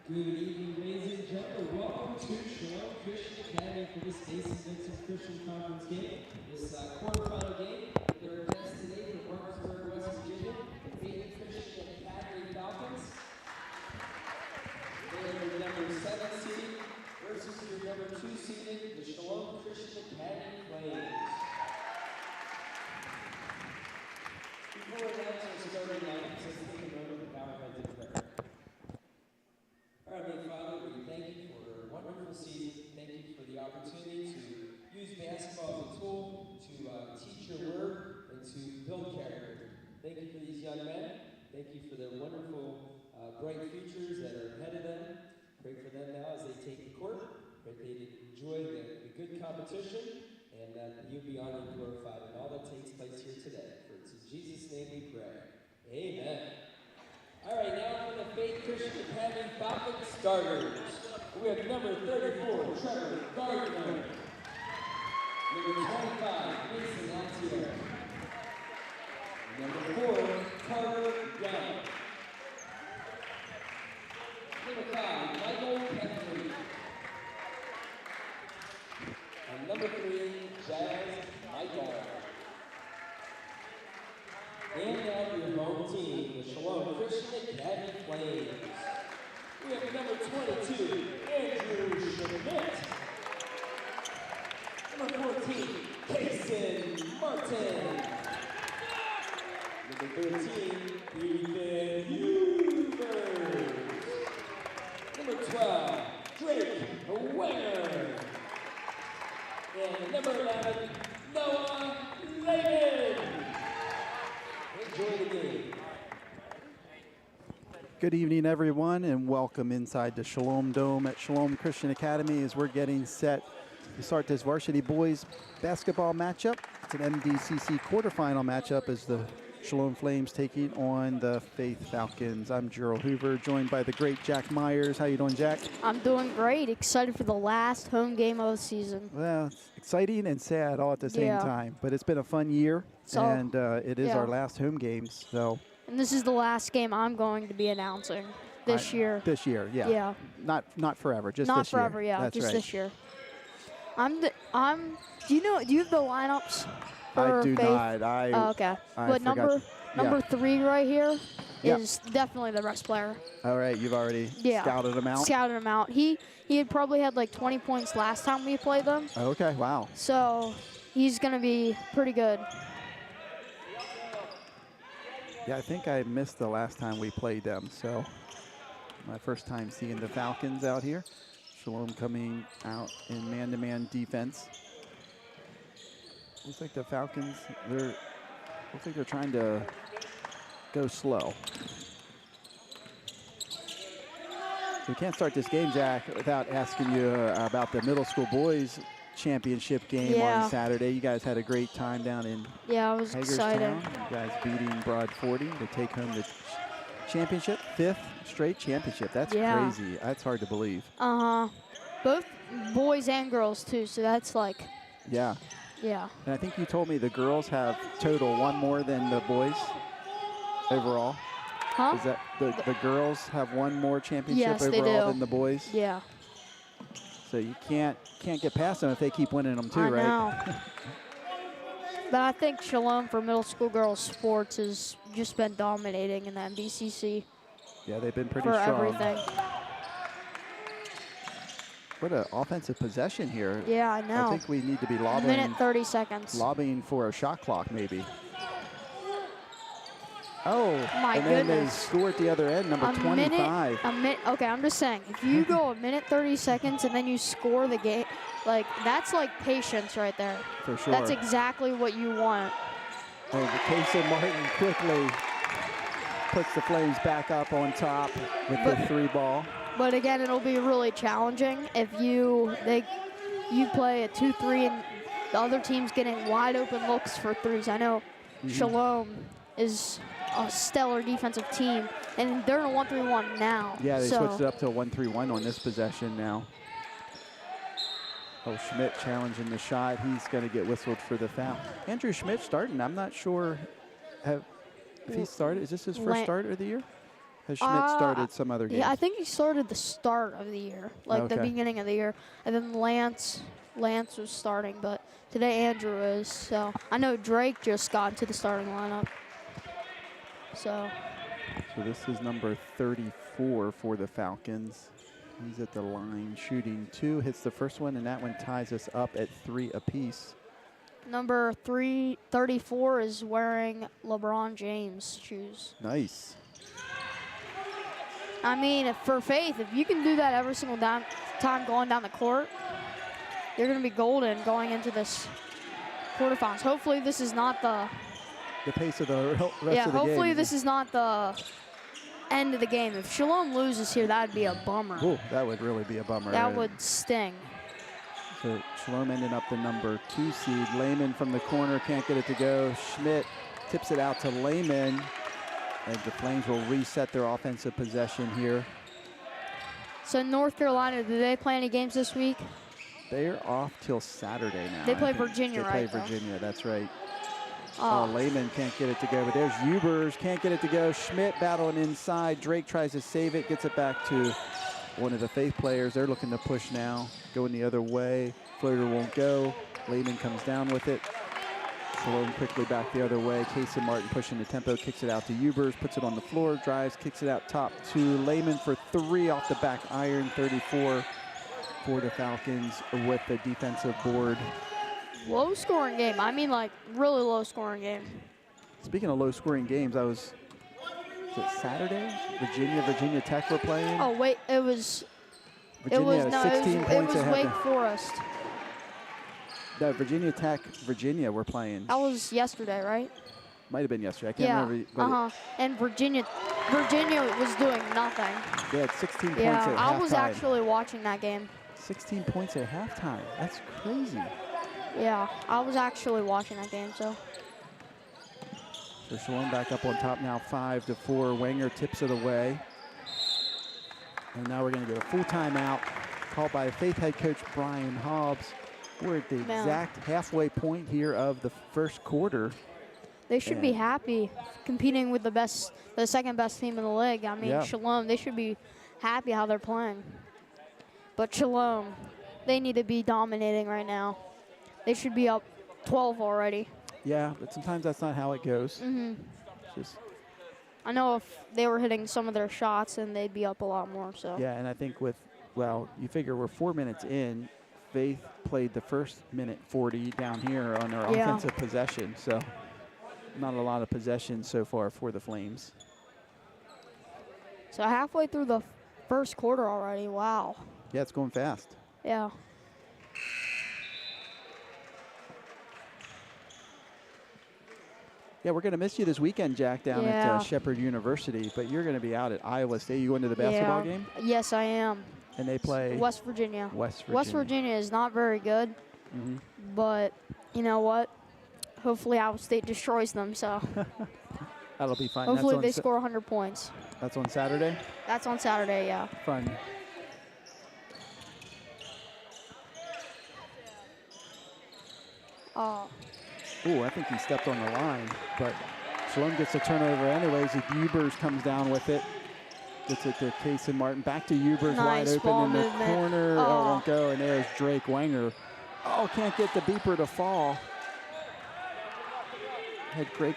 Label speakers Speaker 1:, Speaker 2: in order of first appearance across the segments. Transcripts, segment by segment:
Speaker 1: Good evening, ladies and gentlemen. Welcome to Shalom Christian Academy for this Mason Vincent Christian Conference game. This quarterfinal game. There are guests today from Martinsburg, West Virginia, the Faith Christian Academy Falcons. They are the number 7 seed versus your number 2 seeded, the Shalom Christian Academy Flames. Before announcing our starting lineup, let's take a moment to bow our heads in prayer. Our Heavenly Father, we thank you for a wonderful season. Thank you for the opportunity to use basketball as a tool to teach your word and to build character. Thank you for these young men. Thank you for their wonderful, bright futures that are ahead of them. Pray for them now as they take the court. Pray they enjoy the good competition and that you'll be honored and glorified in all that takes place here today. For it's in Jesus' name we pray. Amen. All right, now for the Faith Christian Academy Falcons starters. We have number 34, Trevor Gardner. Number 25, Mason Altier. Number 4, Carter Young. Number 5, Michael Kennedy. And number 3, Jazz Michael. And now for your home team, the Shalom Christian Academy Flames. We have number 22, Andrew Schmidt. Number 14, Kason Martin. Number 13, Ethan Hubers. Number 12, Drake Wenger. And number 11, Noah Layden.
Speaker 2: Good evening, everyone, and welcome inside the Shalom Dome at Shalom Christian Academy as we're getting set to start this varsity boys basketball matchup. It's an MDCC quarterfinal matchup as the Shalom Flames taking on the Faith Falcons. I'm Gerald Hoover, joined by the great Jack Myers. How you doing, Jack?
Speaker 3: I'm doing great. Excited for the last home game of the season.
Speaker 2: Well, it's exciting and sad all at the same time, but it's been a fun year, and it is our last home games. So.
Speaker 3: And this is the last game I'm going to be announcing this year.
Speaker 2: This year, yeah.
Speaker 3: Yeah.
Speaker 2: Not forever, just
Speaker 3: not
Speaker 2: this year.
Speaker 3: Not forever, yeah.
Speaker 2: That's
Speaker 3: just
Speaker 2: right.
Speaker 3: this year. Do you have the lineups for
Speaker 2: I do
Speaker 3: Faith?
Speaker 2: not.
Speaker 3: Okay.
Speaker 2: But
Speaker 3: number 3 right here is definitely the best player.
Speaker 2: All right, you've already scouted him out?
Speaker 3: Scouted him out. He had probably had like 20 points last time we played them.
Speaker 2: Okay, wow.
Speaker 3: So he's going to be pretty good.
Speaker 2: Yeah, I think I missed the last time we played them, so my first time seeing the Falcons out here. Shalom coming out in man-to-man defense. Looks like the Falcons, looks like they're trying to go slow. We can't start this game, Jack, without asking you about the middle school boys championship game on Saturday. You guys had a great time down in
Speaker 3: it was exciting.
Speaker 2: You guys beating Broad 40 to take home the championship, 5th straight championship. That's crazy. That's hard to believe.
Speaker 3: Both boys and girls too, so that's like.
Speaker 2: Yeah. And I think you told me the girls have total 1 more than the boys overall.
Speaker 3: Huh?
Speaker 2: Is that the girls have 1 more championship overall than the boys?
Speaker 3: Yeah.
Speaker 2: So you can't get past them if they keep winning them too, right?
Speaker 3: I know. But I think Shalom for middle school girls sports has just been dominating in the MDCC.
Speaker 2: Yeah, they've been pretty
Speaker 3: for
Speaker 2: strong.
Speaker 3: Everything.
Speaker 2: What an offensive possession here.
Speaker 3: Yeah, I know.
Speaker 2: I think we need to be lobbying.
Speaker 3: 1 minute 30 seconds.
Speaker 2: Lobbying for a shot clock, maybe. Oh,
Speaker 3: my
Speaker 2: and
Speaker 3: goodness.
Speaker 2: then they score at the other end, number 25.
Speaker 3: Okay, I'm just saying, if you go 1 minute 30 seconds and then you score the game, like that's like patience right there.
Speaker 2: For sure.
Speaker 3: That's exactly what you want.
Speaker 2: And Kason Martin quickly puts the Flames back up on top with the 3 ball.
Speaker 3: But again, it'll be really challenging if you play a 2-3 and the other team's getting wide open looks for threes. I know Shalom is a stellar defensive team, and they're in a 1-3-1 now.
Speaker 2: Yeah, they switched it up to a 1-3-1 on this possession now. Oh, Schmidt challenging the shot. He's going to get whistled for the foul. Andrew Schmidt starting. I'm not sure if he started. Is this his first start of the year? Has Schmidt started some other games?
Speaker 3: Yeah, I think he started the start of the year, like the beginning of the year. And then Lance was starting, but today Andrew is. So I know Drake just got into the starting lineup. So
Speaker 2: this is number 34 for the Falcons. He's at the line shooting 2, hits the first one, and that one ties us up at 3 apiece.
Speaker 3: Number 34 is wearing LeBron James shoes.
Speaker 2: Nice.
Speaker 3: I mean, for Faith, if you can do that every single time going down the court, you're going to be golden going into this quarterfinals. Hopefully this is not the
Speaker 2: pace of the rest of the game.
Speaker 3: Yeah, hopefully this is not the end of the game. If Shalom loses here, that would be a bummer.
Speaker 2: Oh, that would really be a bummer.
Speaker 3: That would sting.
Speaker 2: So Shalom ending up the number 2 seed. Lehman from the corner, can't get it to go. Schmidt tips it out to Lehman. And the Flames will reset their offensive possession here.
Speaker 3: So North Carolina, do they play any games this week?
Speaker 2: They're off till Saturday now.
Speaker 3: They play Virginia, right?
Speaker 2: They play Virginia, that's right. Oh, Lehman can't get it to go, but there's Ubers, can't get it to go. Schmidt battling inside. Drake tries to save it, gets it back to one of the Faith players. They're looking to push now, going the other way. Floater won't go. Lehman comes down with it. Shalom quickly back the other way. Casey Martin pushing the tempo, kicks it out to Ubers, puts it on the floor, drives, kicks it out top to Lehman for 3 off the back iron. 34 for the Falcons with the defensive board.
Speaker 3: Low scoring game. I mean, like, really low scoring game.
Speaker 2: Speaking of low scoring games, was it Saturday? Virginia Tech were playing.
Speaker 3: Oh wait, it was
Speaker 2: 16 points
Speaker 3: it was
Speaker 2: ahead.
Speaker 3: Wake Forest.
Speaker 2: No, Virginia Tech, Virginia were playing.
Speaker 3: That was yesterday, right?
Speaker 2: Might have been yesterday. I can't remember. But
Speaker 3: And Virginia was doing nothing.
Speaker 2: They had 16 points
Speaker 3: Yeah,
Speaker 2: at
Speaker 3: I was
Speaker 2: halftime.
Speaker 3: actually watching that game.
Speaker 2: 16 points at halftime. That's crazy.
Speaker 3: Yeah, I was actually watching that game, so.
Speaker 2: So Shalom back up on top now, 5-4. Wenger tips it away. And now we're going to get a full timeout called by Faith head coach Brian Hobbs. We're at the exact halfway point here of the first quarter.
Speaker 3: They should be happy competing with the second best team in the league. I mean, Shalom, they should be happy how they're playing. But Shalom, they need to be dominating right now. They should be up 12 already.
Speaker 2: Yeah, but sometimes that's not how it goes.
Speaker 3: I know if they were hitting some of their shots, then they'd be up a lot more. So.
Speaker 2: Yeah, and I think you figure we're 4 minutes in. Faith played the first minute 40 down here on their offensive possession, so not a lot of possession so far for the Flames.
Speaker 3: So halfway through the first quarter already, wow.
Speaker 2: Yeah, it's going fast.
Speaker 3: Yeah.
Speaker 2: Yeah, we're going to miss you this weekend, Jack, down at Shepherd University, but you're going to be out at Iowa State. You going to the basketball game?
Speaker 3: Yes, I am.
Speaker 2: And they play?
Speaker 3: West Virginia.
Speaker 2: West
Speaker 3: Virginia is not very good, but you know what? Hopefully Iowa State destroys them, so.
Speaker 2: That'll be fun.
Speaker 3: Hopefully they score 100 points.
Speaker 2: That's on Saturday?
Speaker 3: That's on Saturday, yeah.
Speaker 2: Fun. Ooh, I think he stepped on the line, but Shalom gets a turnover anyways. Ubers comes down with it. Gets it to Casey Martin. Back to Ubers, wide open in the corner. Oh, won't go, and there's Drake Wenger. Oh, can't get the beeper to fall. Had great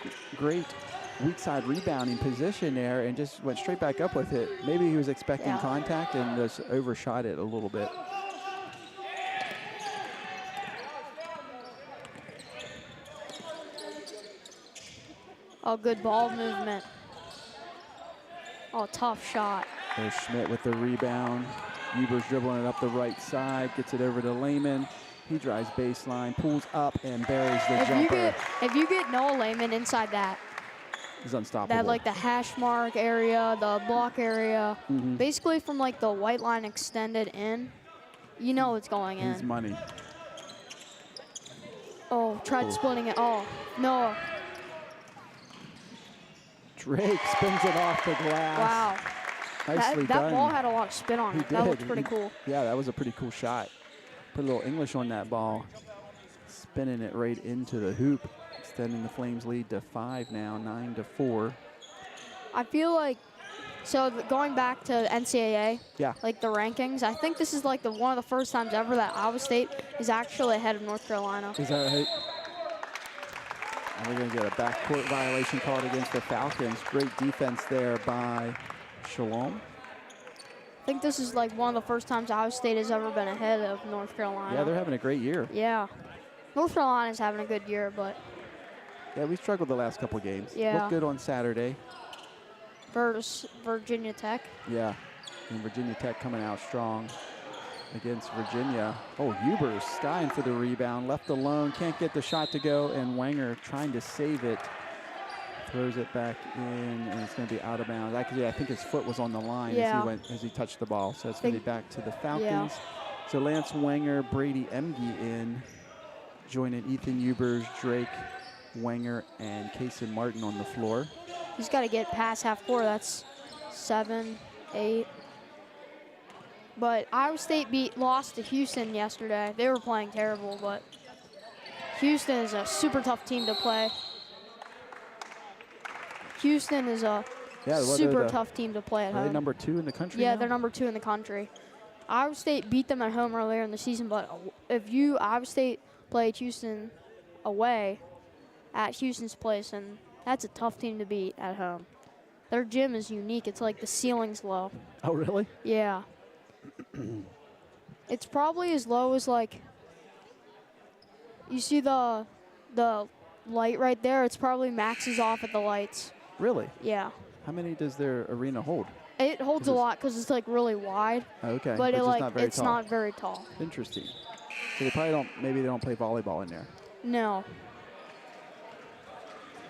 Speaker 2: weak side rebounding position there and just went straight back up with it. Maybe he was expecting contact and just overshot it a little bit.
Speaker 3: Oh, good ball movement. Oh, tough shot.
Speaker 2: There's Schmidt with the rebound. Ubers dribbling it up the right side, gets it over to Lehman. He drives baseline, pulls up, and buries the jumper.
Speaker 3: If you get Noah Lehman inside that,
Speaker 2: he's unstoppable.
Speaker 3: That, like, the hash mark area, the block area, basically from, like, the white line extended in, you know it's going in.
Speaker 2: He's money.
Speaker 3: Oh, tried splitting it. Oh, Noah.
Speaker 2: Drake spins it off the glass.
Speaker 3: Wow.
Speaker 2: Nicely
Speaker 3: that
Speaker 2: done.
Speaker 3: ball had a lot of spin on it. That looked pretty cool.
Speaker 2: Yeah, that was a pretty cool shot. Put a little English on that ball. Spinning it right into the hoop. Extending the Flames lead to 5 now, 9-4.
Speaker 3: I feel like So going back to NCAA,
Speaker 2: Yeah.
Speaker 3: like the rankings, I think this is like one of the first times ever that Iowa State is actually ahead of North Carolina.
Speaker 2: Is that right? And we're going to get a backcourt violation called against the Falcons. Great defense there by Shalom.
Speaker 3: I think this is like one of the first times Iowa State has ever been ahead of North Carolina.
Speaker 2: Yeah, they're having a great year.
Speaker 3: Yeah. North Carolina's having a good year, but
Speaker 2: Yeah, we struggled the last couple games.
Speaker 3: Yeah.
Speaker 2: Looked good on Saturday.
Speaker 3: versus Virginia Tech.
Speaker 2: Yeah, and Virginia Tech coming out strong against Virginia. Oh, Hubers dying for the rebound. Left alone, can't get the shot to go, and Wenger trying to save it. Throws it back in, and it's going to be out of bounds. Actually, I think his foot was on the line as he touched the ball. So it's going to be back to the Falcons. So Lance Wenger, Brady Emge in, joining Ethan Hubers, Drake, Wenger, and Kaysen Martin on the floor.
Speaker 3: He's got to get past half court. That's 7, 8. But Iowa State lost to Houston yesterday. They were playing terrible, but Houston is a super tough team to play. Houston is a super tough team to play at home.
Speaker 2: Are they number 2 in the country
Speaker 3: Yeah,
Speaker 2: now?
Speaker 3: they're number 2 in the country. Iowa State beat them at home earlier in the season, but if Iowa State played Houston away at Houston's place, and that's a tough team to beat at home. Their gym is unique. It's like the ceiling's low.
Speaker 2: Oh, really?
Speaker 3: Yeah. It's probably as low as like, you see the light right there? It's probably maxes off at the lights.
Speaker 2: Really?
Speaker 3: Yeah.
Speaker 2: How many does their arena hold?
Speaker 3: It holds a lot because it's like really wide.
Speaker 2: Okay.
Speaker 3: But
Speaker 2: it's
Speaker 3: not very tall.
Speaker 2: Interesting. So they probably maybe they don't play volleyball in there.
Speaker 3: No.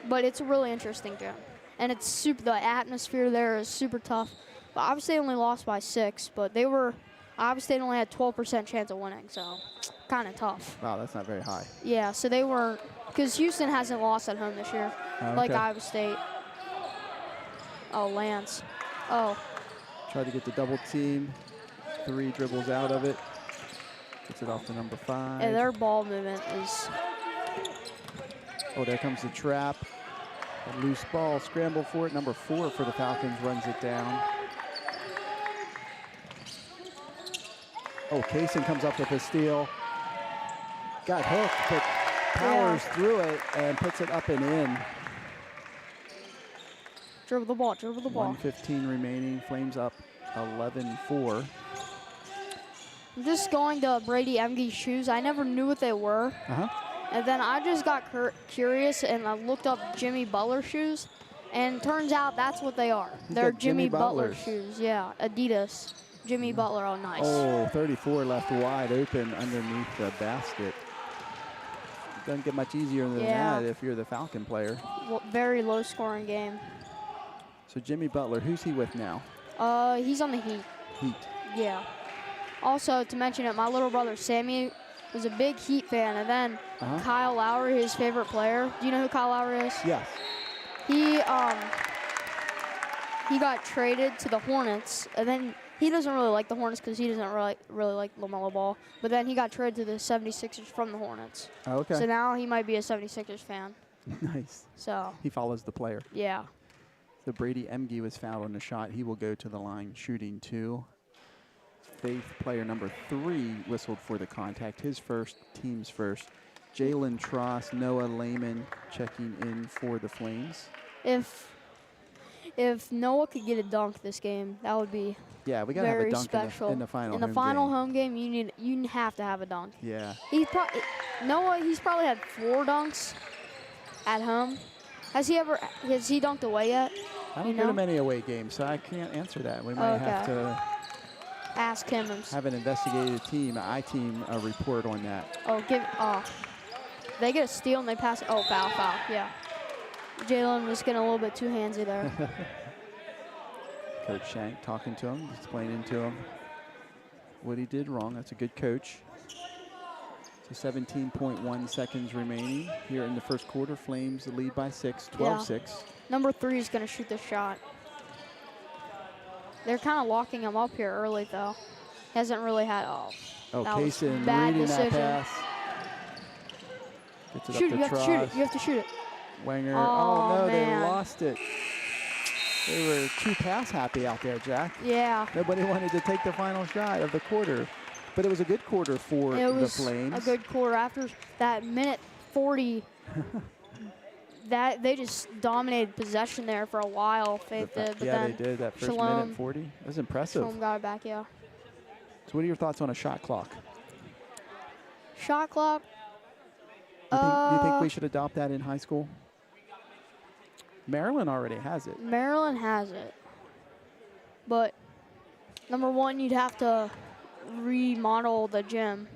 Speaker 3: But it's a really interesting gym. And it's the atmosphere there is super tough. But Iowa State only lost by 6, but Iowa State only had 12% chance of winning, so kind of tough.
Speaker 2: Wow, that's not very high.
Speaker 3: Yeah, so they weren't, because Houston hasn't lost at home this year, like Iowa State. Oh, Lance. Oh.
Speaker 2: Tried to get the double team. 3 dribbles out of it. Gets it off to number 5.
Speaker 3: And their ball movement is...
Speaker 2: Oh, there comes the trap. A loose ball, scramble for it. Number 4 for the Falcons runs it down. Oh, Kaysen comes up with a steal. Got hooked, but powers through it and puts it up and in.
Speaker 3: Dribble the ball, dribble the ball.
Speaker 2: 1:15 remaining, Flames up 11-4.
Speaker 3: I'm just going to Brady Emge's shoes. I never knew what they were. And then I just got curious and I looked up Jimmy Butler shoes. And turns out that's what they are. They're Jimmy Butler shoes. Yeah, Adidas. Jimmy Butler, oh nice.
Speaker 2: Oh, 34 left wide open underneath the basket. Doesn't get much easier than that if you're the Falcon player.
Speaker 3: Well, very low scoring game.
Speaker 2: So Jimmy Butler, who's he with now?
Speaker 3: He's on the Heat.
Speaker 2: Heat.
Speaker 3: Yeah. Also, to mention it, my little brother Sammy was a big Heat fan, and then Kyle Lowry, his favorite player. Do you know who Kyle Lowry is?
Speaker 2: Yes.
Speaker 3: He got traded to the Hornets, and then he doesn't really like the Hornets because he doesn't really like LaMelo Ball. But then he got traded to the 76ers from the Hornets.
Speaker 2: Oh, okay.
Speaker 3: So now he might be a 76ers fan.
Speaker 2: Nice.
Speaker 3: So
Speaker 2: he follows the player.
Speaker 3: Yeah.
Speaker 2: So Brady Emge was fouled on the shot. He will go to the line shooting 2. Faith, player number 3, whistled for the contact. His first, team's first. Jalen Tross, Noah Lehman checking in for the Flames.
Speaker 3: If Noah could get a dunk this game, that would be
Speaker 2: we gotta have a dunk
Speaker 3: special.
Speaker 2: in the final.
Speaker 3: In the final home game, you have to have a dunk.
Speaker 2: Yeah.
Speaker 3: He's probably had 4 dunks at home. Has he dunked away yet?
Speaker 2: I don't go to many away games, so I can't answer that. We might have to
Speaker 3: ask him.
Speaker 2: Have an investigative team, I-team, report on that.
Speaker 3: They get a steal and they pass it. Oh, foul, yeah. Jalen was getting a little bit too handsy there.
Speaker 2: Coach Shank talking to him, explaining to him what he did wrong. That's a good coach. So 17.1 seconds remaining here in the first quarter. Flames lead by 6, 12-6.
Speaker 3: Number 3 is going to shoot the shot. They're kind of locking him up here early, though. He hasn't really had.
Speaker 2: Kaysen
Speaker 3: bad
Speaker 2: reading
Speaker 3: decision.
Speaker 2: that pass. Gets it
Speaker 3: Shoot it,
Speaker 2: up
Speaker 3: you
Speaker 2: to
Speaker 3: have to shoot it.
Speaker 2: Tross.
Speaker 3: You have to shoot it.
Speaker 2: Wenger.
Speaker 3: Oh,
Speaker 2: no,
Speaker 3: man.
Speaker 2: they lost it. They were too pass happy out there, Jack.
Speaker 3: Yeah.
Speaker 2: Nobody wanted to take the final shot of the quarter. But it was a good quarter for the Flames.
Speaker 3: A good quarter. After that minute 40, that they just dominated possession there for a while. Faith did, but
Speaker 2: yeah,
Speaker 3: then
Speaker 2: they did. That first
Speaker 3: Shalom,
Speaker 2: minute 40. That was impressive.
Speaker 3: Shalom got it back, yeah.
Speaker 2: So what are your thoughts on a shot clock?
Speaker 3: Shot clock.
Speaker 2: Do you think we should adopt that in high school? Maryland already has it.
Speaker 3: Maryland has it. But number one, you'd have to remodel the gym.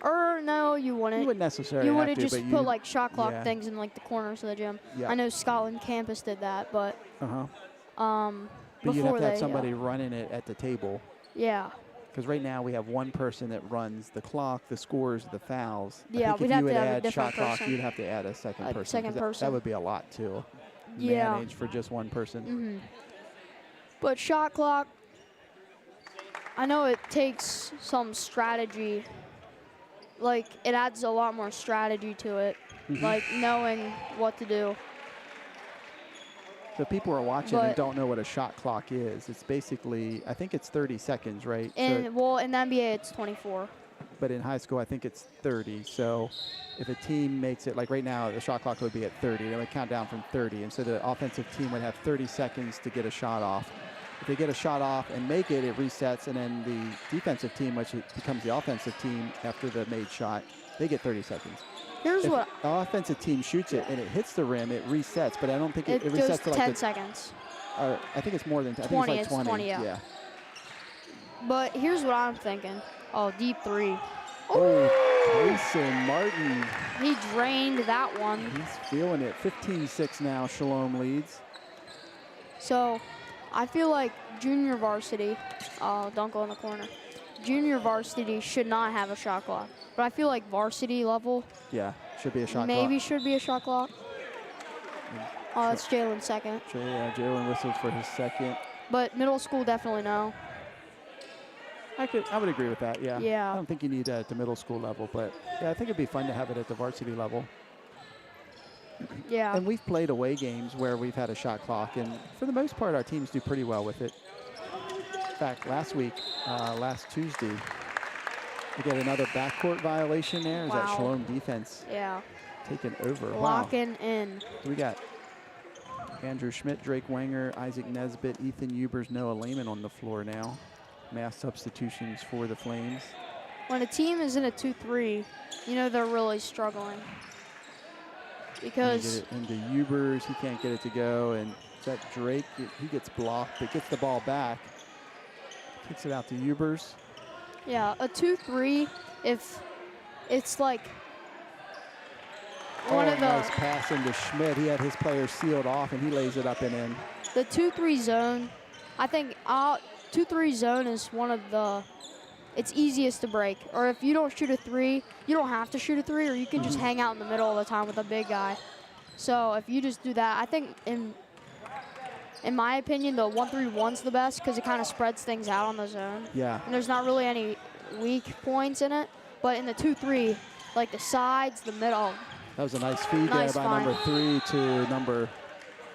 Speaker 3: Or no, you wouldn't.
Speaker 2: You wouldn't necessarily
Speaker 3: You
Speaker 2: have
Speaker 3: wouldn't
Speaker 2: to,
Speaker 3: just
Speaker 2: but
Speaker 3: put like shot clock
Speaker 2: yeah.
Speaker 3: things in like the corners of the gym.
Speaker 2: Yeah.
Speaker 3: I know Scotland campus did that, but
Speaker 2: but you'd have to have somebody running it at the table.
Speaker 3: Yeah.
Speaker 2: Because right now we have one person that runs the clock, the scores, the fouls.
Speaker 3: Yeah,
Speaker 2: I think
Speaker 3: we'd
Speaker 2: if
Speaker 3: have
Speaker 2: you would
Speaker 3: to have a
Speaker 2: add
Speaker 3: different
Speaker 2: shot clock,
Speaker 3: person.
Speaker 2: you'd have to add a second person.
Speaker 3: Second
Speaker 2: 'cause
Speaker 3: person.
Speaker 2: That would be a lot to manage for just one person.
Speaker 3: But shot clock, I know it takes some strategy. Like, it adds a lot more strategy to it. Like, knowing what to do.
Speaker 2: So people are watching and don't know what a shot clock is. It's basically, I think it's 30 seconds, right?
Speaker 3: And well, in the NBA, it's 24.
Speaker 2: But in high school, I think it's 30. So if a team makes it, like right now, the shot clock would be at 30. They would count down from 30. And so the offensive team would have 30 seconds to get a shot off. If they get a shot off and make it, it resets. And then the defensive team, which becomes the offensive team after the made shot, they get 30 seconds.
Speaker 3: Here's
Speaker 2: if
Speaker 3: what
Speaker 2: the offensive team shoots it and it hits the rim, it resets. But I don't think it
Speaker 3: goes
Speaker 2: resets to like
Speaker 3: 10 seconds.
Speaker 2: I think it's more than 10.
Speaker 3: 20,
Speaker 2: I think it's like 20.
Speaker 3: yeah. But here's what I'm thinking. Oh, deep three.
Speaker 2: Oh, Mason Martin.
Speaker 3: He drained that one.
Speaker 2: He's feeling it. 15-6 now, Shalom leads.
Speaker 3: So, I feel like junior varsity, don't go in the corner. Junior varsity should not have a shot clock. But I feel like varsity level
Speaker 2: Yeah, should be a shot
Speaker 3: maybe
Speaker 2: clock.
Speaker 3: should be a shot clock. Oh, it's Jalen's second.
Speaker 2: Yeah, Jalen whistled for his second.
Speaker 3: But middle school, definitely no.
Speaker 2: I would agree with that, yeah.
Speaker 3: Yeah.
Speaker 2: I don't think you need that at the middle school level, but yeah, I think it'd be fun to have it at the varsity level.
Speaker 3: Yeah.
Speaker 2: And we've played away games where we've had a shot clock, and for the most part, our teams do pretty well with it. In fact, last week, last Tuesday, we got another backcourt violation there. Is that
Speaker 3: Wow.
Speaker 2: Shalom defense
Speaker 3: Yeah.
Speaker 2: taken over?
Speaker 3: Locking in.
Speaker 2: So we got Andrew Schmidt, Drake Wenger, Isaac Nesbitt, Ethan Ubers, Noah Lehman on the floor now. Mass substitutions for the Flames.
Speaker 3: When a team is in a 2-3, you know they're really struggling. Because
Speaker 2: Get it into Ubers, he can't get it to go, and is that Drake? He gets blocked, but gets the ball back. Kicks it out to Ubers.
Speaker 3: yeah, a 2-3, if it's like one of the
Speaker 2: nice pass into Schmidt. He had his player sealed off, and he lays it up and in.
Speaker 3: the 2-3 zone, I think 2-3 zone is one of the, it's easiest to break. Or if you don't shoot a 3, you don't have to shoot a 3, or you can just hang out in the middle all the time with a big guy. So if you just do that, I think in my opinion, the 1-3-1's the best because it kind of spreads things out on the zone.
Speaker 2: Yeah.
Speaker 3: And there's not really any weak points in it. But in the 2-3, like the sides, the middle.
Speaker 2: That was a nice feed
Speaker 3: Nice
Speaker 2: there by
Speaker 3: find.
Speaker 2: number 3 to number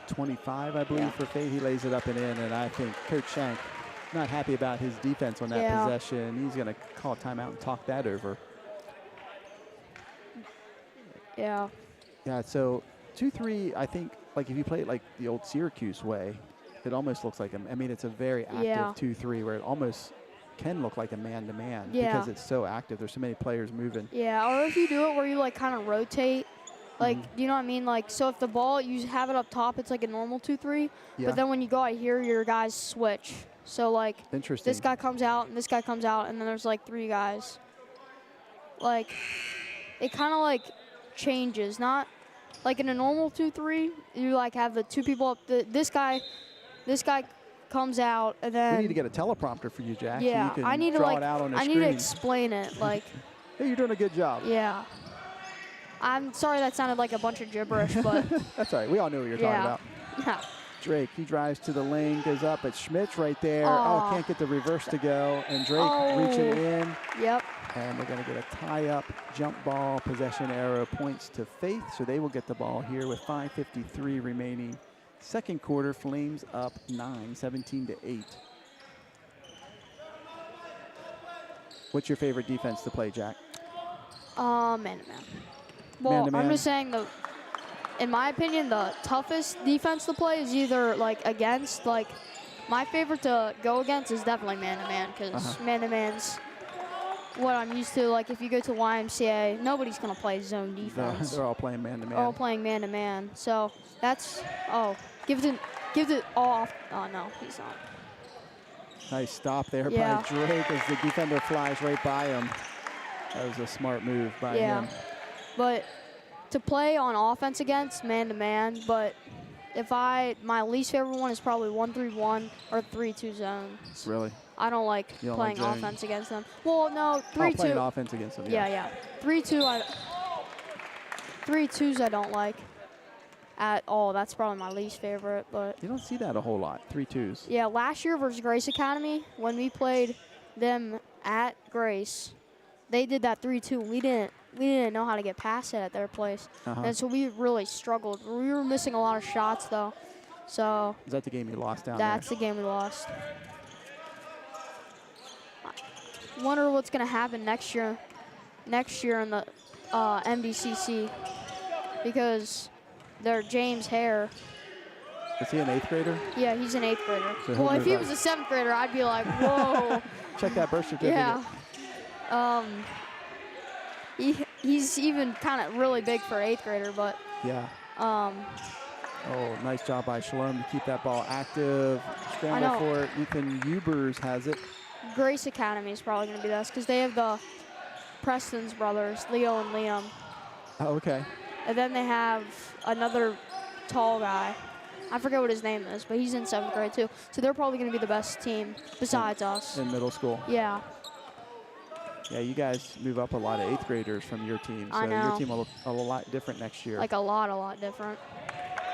Speaker 2: 25, I believe,
Speaker 3: Yeah.
Speaker 2: for Faye. He lays it up and in, and I think Coach Shank not happy about his defense on that
Speaker 3: Yeah.
Speaker 2: possession. He's going to call a timeout and talk that over.
Speaker 3: Yeah.
Speaker 2: Yeah, so 2-3, I think, like if you play it like the old Syracuse way, it almost looks like it's a very active
Speaker 3: Yeah.
Speaker 2: 2-3 where it almost can look like a man-to-man
Speaker 3: Yeah.
Speaker 2: because it's so active. There's so many players moving.
Speaker 3: Yeah, or if you do it where you like kind of rotate, like, you know what I mean? Like, so if the ball, you have it up top, it's like a normal 2-3,
Speaker 2: Yeah.
Speaker 3: but then when you go out here, your guys switch. So like,
Speaker 2: Interesting.
Speaker 3: this guy comes out and this guy comes out, and then there's like 3 guys. Like, it kind of like changes, not like in a normal 2-3, you like have the 2 people up, this guy comes out, and then
Speaker 2: We need to get a teleprompter for you, Jack.
Speaker 3: yeah,
Speaker 2: so you can
Speaker 3: I need to
Speaker 2: draw
Speaker 3: like,
Speaker 2: it out on the
Speaker 3: I
Speaker 2: screen.
Speaker 3: need to explain it, like,
Speaker 2: Hey, you're doing a good job.
Speaker 3: yeah. I'm sorry that sounded like a bunch of gibberish, but
Speaker 2: That's all right. We all knew what you're talking
Speaker 3: yeah.
Speaker 2: about. Drake, he drives to the lane, goes up, but Schmidt's right there.
Speaker 3: Aw.
Speaker 2: Oh, can't get the reverse to go. And Drake
Speaker 3: Oh.
Speaker 2: reaching in.
Speaker 3: Yep.
Speaker 2: And they're going to get a tie-up jump ball. Possession arrow points to Faith, so they will get the ball here with 5:53 remaining. Second quarter, Flames up 9, 17-8. What's your favorite defense to play, Jack?
Speaker 3: Man-to-man. Well,
Speaker 2: Man-to-man.
Speaker 3: I'm just saying in my opinion, the toughest defense to play is either like against, like my favorite to go against is definitely man-to-man, because man-to-man's what I'm used to. Like if you go to YMCA, nobody's gonna play zone defense.
Speaker 2: They're all playing man-to-man.
Speaker 3: They're all playing man-to-man. So that's, give it all off. Oh no, he's not.
Speaker 2: Nice stop there
Speaker 3: Yeah.
Speaker 2: by Drake as the defender flies right by him. That was a smart move by him.
Speaker 3: But to play on offense against man-to-man, but my least favorite one is probably 1-3-1 or 3-2 zones.
Speaker 2: Really?
Speaker 3: I don't like
Speaker 2: You don't
Speaker 3: playing
Speaker 2: like zone?
Speaker 3: offense against them. Well, no, 3-2.
Speaker 2: Playing offense against them.
Speaker 3: Yeah. 3-2s I don't like at all. That's probably my least favorite. But
Speaker 2: You don't see that a whole lot. 3-2s.
Speaker 3: yeah, last year versus Grace Academy, when we played them at Grace, they did that 3-2. We didn't know how to get past it at their place, and so we really struggled. We were missing a lot of shots though. So
Speaker 2: Is that the game you lost down
Speaker 3: that's the game we lost. Wonder what's gonna happen next year. Next year in the MDCC, because they're James Hare.
Speaker 2: Is he an 8th grader?
Speaker 3: Yeah, he's an 8th grader.
Speaker 2: So he'll
Speaker 3: Well, if
Speaker 2: move
Speaker 3: he
Speaker 2: up.
Speaker 3: was a 7th grader, I'd be like, whoa.
Speaker 2: Check that birth certificate.
Speaker 3: Yeah. He's even kind of really big for 8th grader, but
Speaker 2: Yeah. Oh, nice job by Shalom to keep that ball active. Scramble
Speaker 3: know.
Speaker 2: for it. Ethan Ubers has it.
Speaker 3: Grace Academy is probably going to be this, because they have the Preston's brothers, Leo and Liam.
Speaker 2: Oh, okay.
Speaker 3: And then they have another tall guy. I forget what his name is, but he's in 7th grade too. So they're probably going to be the best team besides us.
Speaker 2: In middle school.
Speaker 3: Yeah.
Speaker 2: Yeah, you guys move up a lot of 8th graders from your team. So
Speaker 3: I know.
Speaker 2: your team will look a lot different next year.
Speaker 3: Like a lot different.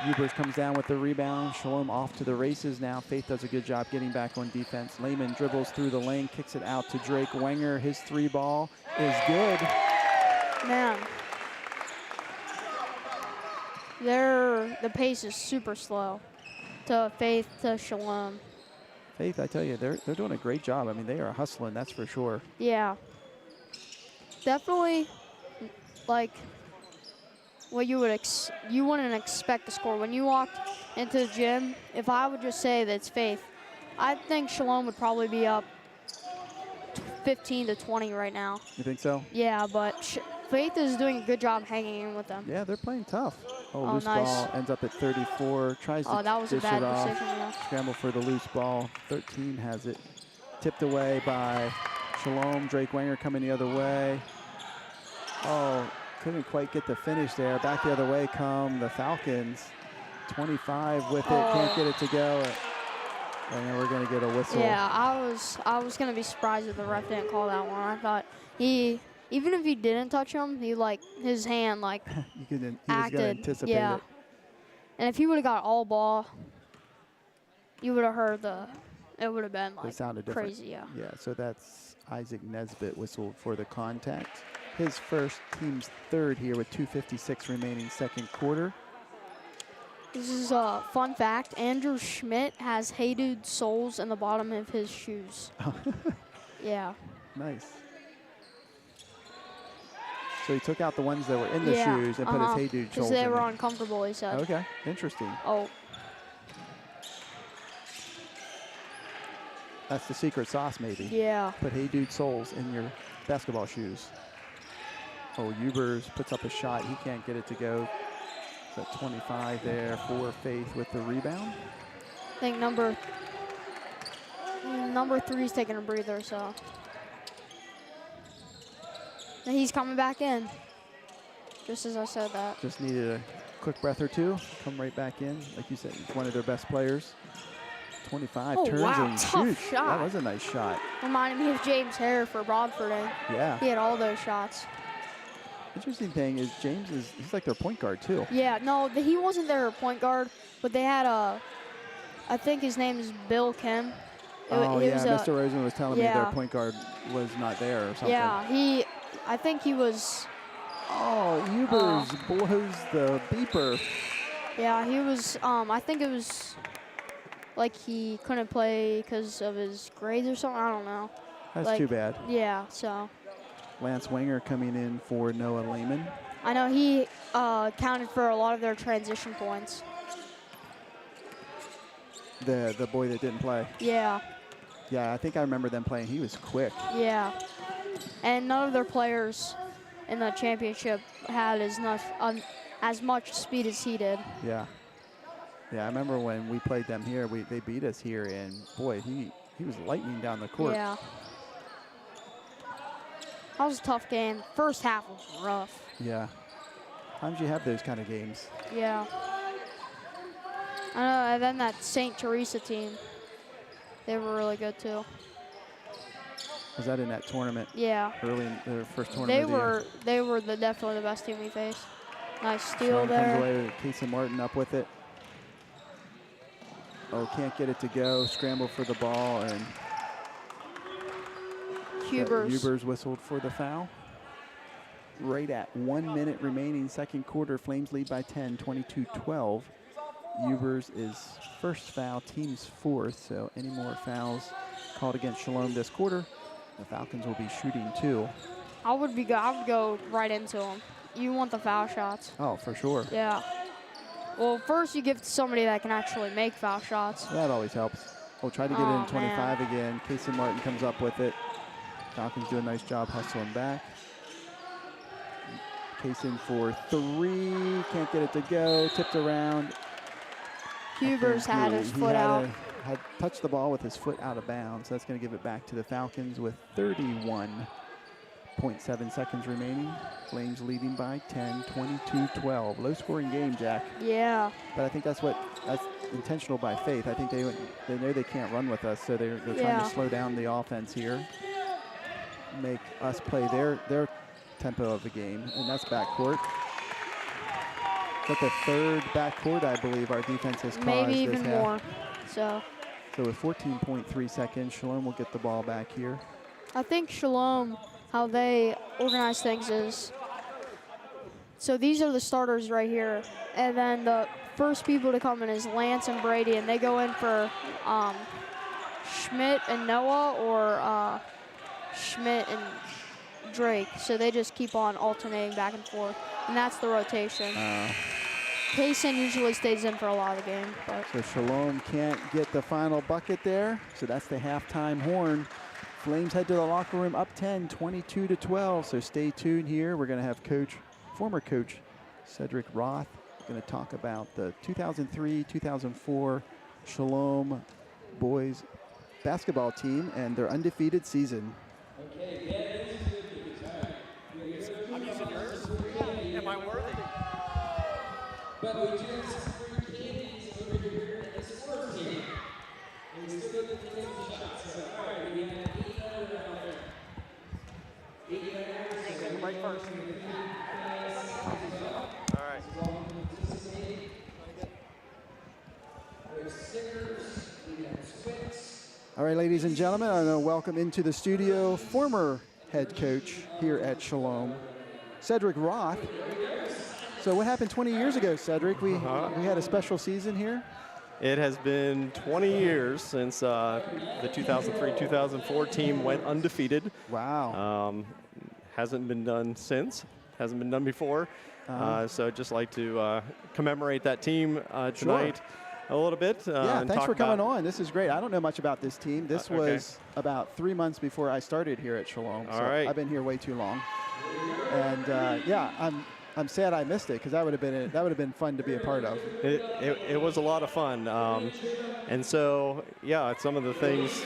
Speaker 2: Ubers comes down with the rebound. Shalom off to the races now. Faith does a good job getting back on defense. Lehman dribbles through the lane, kicks it out to Drake Wenger. His 3 ball is good.
Speaker 3: Man. The pace is super slow to Faith, to Shalom.
Speaker 2: Faith, I tell you, they're doing a great job. I mean, they are hustling, that's for sure.
Speaker 3: Yeah. Definitely, like, what you wouldn't expect to score. When you walked into the gym, if I would just say that it's Faith, I think Shalom would probably be up 15-20 right now.
Speaker 2: You think so?
Speaker 3: Yeah, but Faith is doing a good job hanging in with them.
Speaker 2: Yeah, they're playing tough. Oh,
Speaker 3: Oh,
Speaker 2: loose
Speaker 3: nice.
Speaker 2: ball ends up at 34. Tries to
Speaker 3: That was a
Speaker 2: dish
Speaker 3: bad
Speaker 2: it off.
Speaker 3: decision. Yeah.
Speaker 2: Scramble for the loose ball. 13 has it. Tipped away by Shalom. Drake Wenger coming the other way. Oh, couldn't quite get the finish there. Back the other way come the Falcons. 25 with it. Can't get it to go. And then we're going to get a whistle.
Speaker 3: Yeah, I was gonna be surprised if the ref didn't call that one. I thought even if he didn't touch him, his hand
Speaker 2: he was going to
Speaker 3: acted.
Speaker 2: anticipate
Speaker 3: Yeah.
Speaker 2: it.
Speaker 3: And if he would have got all ball, you would have heard it would have been
Speaker 2: It
Speaker 3: like
Speaker 2: sounded different.
Speaker 3: crazy. Yeah.
Speaker 2: Yeah, so that's Isaac Nesbitt whistled for the contact. His first, team's 3rd here with 2:56 remaining second quarter.
Speaker 3: This is a fun fact. Andrew Schmidt has Hey Dude soles in the bottom of his shoes. Yeah.
Speaker 2: Nice. So he took out the ones that were in the shoes and put his Hey Dude
Speaker 3: because
Speaker 2: soles
Speaker 3: they
Speaker 2: in
Speaker 3: were
Speaker 2: there.
Speaker 3: uncomfortable, he said.
Speaker 2: Okay, interesting.
Speaker 3: Oh,
Speaker 2: That's the secret sauce, maybe.
Speaker 3: yeah.
Speaker 2: Put Hey Dude soles in your basketball shoes. Oh, Ubers puts up a shot. He can't get it to go. It's at 25 there for Faith with the rebound.
Speaker 3: I think number 3's taking a breather, so. And he's coming back in. Just as I said that.
Speaker 2: Just needed a quick breath or two. Come right back in. Like you said, he's one of their best players. 25
Speaker 3: Oh,
Speaker 2: turns
Speaker 3: wow,
Speaker 2: and
Speaker 3: tough
Speaker 2: shoots.
Speaker 3: shot.
Speaker 2: That was a nice shot.
Speaker 3: Reminded me of James Hare for Broadford.
Speaker 2: Yeah.
Speaker 3: He had all those shots.
Speaker 2: Interesting thing is he's like their point guard too.
Speaker 3: Yeah, no, he wasn't their point guard, but they had I think his name is Bill Kim.
Speaker 2: Mr. Rosen was telling me their
Speaker 3: yeah.
Speaker 2: point guard was not there or something.
Speaker 3: Yeah, I think he was.
Speaker 2: Oh, Ubers blows the beeper.
Speaker 3: Yeah, he was, I think it was like he couldn't play because of his grades or something. I don't know.
Speaker 2: That's
Speaker 3: Like,
Speaker 2: too bad.
Speaker 3: Yeah, so.
Speaker 2: Lance Winger coming in for Noah Lehman.
Speaker 3: I know he counted for a lot of their transition points.
Speaker 2: The boy that didn't play.
Speaker 3: Yeah.
Speaker 2: Yeah, I think I remember them playing. He was quick.
Speaker 3: Yeah. And none of their players in the championship had as much speed as he did.
Speaker 2: Yeah. Yeah, I remember when we played them here, they beat us here, and boy, he was lightning down the court.
Speaker 3: Yeah. That was a tough game. First half was rough.
Speaker 2: Yeah. Sometimes you have those kind of games.
Speaker 3: Yeah. I know, and then that St. Teresa team, they were really good too.
Speaker 2: Was that in that tournament?
Speaker 3: Yeah.
Speaker 2: Early in the first tournament
Speaker 3: They were definitely the best team we faced. Nice steal
Speaker 2: Sean
Speaker 3: there.
Speaker 2: comes away with Casey Martin up with it. Oh, can't get it to go. Scramble for the ball, and Hubers whistled for the foul. Right at 1 minute remaining, second quarter. Flames lead by 10, 22-12. Hubers is first foul, team's fourth, so any more fouls called against Shalom this quarter, the Falcons will be shooting 2.
Speaker 3: I would go right into them. You want the foul shots.
Speaker 2: Oh, for sure.
Speaker 3: Yeah. Well, first you give it to somebody that can actually make foul shots.
Speaker 2: That always helps. We'll try to get it in 25 again. Casey Martin comes up with it. Falcons do a nice job hustling back. Casey for 3, can't get it to go, tipped around.
Speaker 3: Hubers had his foot out.
Speaker 2: Had touched the ball with his foot out of bounds. So that's going to give it back to the Falcons with 31.7 seconds remaining. Flames leading by 10, 22-12. Low scoring game, Jack.
Speaker 3: Yeah.
Speaker 2: But I think that's intentional by Faith. I think they know they can't run with us, so they're trying to slow down the offense here. Make us play their tempo of the game, and that's backcourt. Is that the third backcourt, I believe, our defense has caused
Speaker 3: Maybe
Speaker 2: this
Speaker 3: even
Speaker 2: half.
Speaker 3: more. So
Speaker 2: with 14.3 seconds, Shalom will get the ball back here.
Speaker 3: I think Shalom, how they organize things is, so these are the starters right here, and then the first people to come in is Lance and Brady, and they go in for Schmidt and Noah, or Schmidt and Drake. So they just keep on alternating back and forth, and that's the rotation. Kaysen usually stays in for a lot of the game. But.
Speaker 2: So Shalom can't get the final bucket there, so that's the halftime horn. Flames head to the locker room up 10, 22-12, so stay tuned here. We're going to have former coach Cedric Roth going to talk about the 2003-2004 Shalom boys basketball team and their undefeated season.
Speaker 1: Okay,
Speaker 4: I'm using yours. Am I worthy?
Speaker 1: but we do have some free candies over here at the sports team. And we still get the shots. So, all right, we have 8 out there. 8 out
Speaker 4: Right first. All right.
Speaker 2: All right, ladies and gentlemen, I want to welcome into the studio former head coach here at Shalom, Cedric Roth. So what happened 20 years ago, Cedric? We had a special season here.
Speaker 4: It has been 20 years since the 2003-2004 team went undefeated.
Speaker 2: Wow.
Speaker 4: Hasn't been done since. Hasn't been done before. So I'd just like to commemorate that team tonight a little bit.
Speaker 2: Yeah, thanks for coming on. This is great. I don't know much about this team. This was about 3 months before I started here at Shalom.
Speaker 4: All right.
Speaker 2: I've been here way too long. And yeah, I'm sad I missed it, because that would have been fun to be a part of.
Speaker 4: It was a lot of fun. And so, yeah, some of the things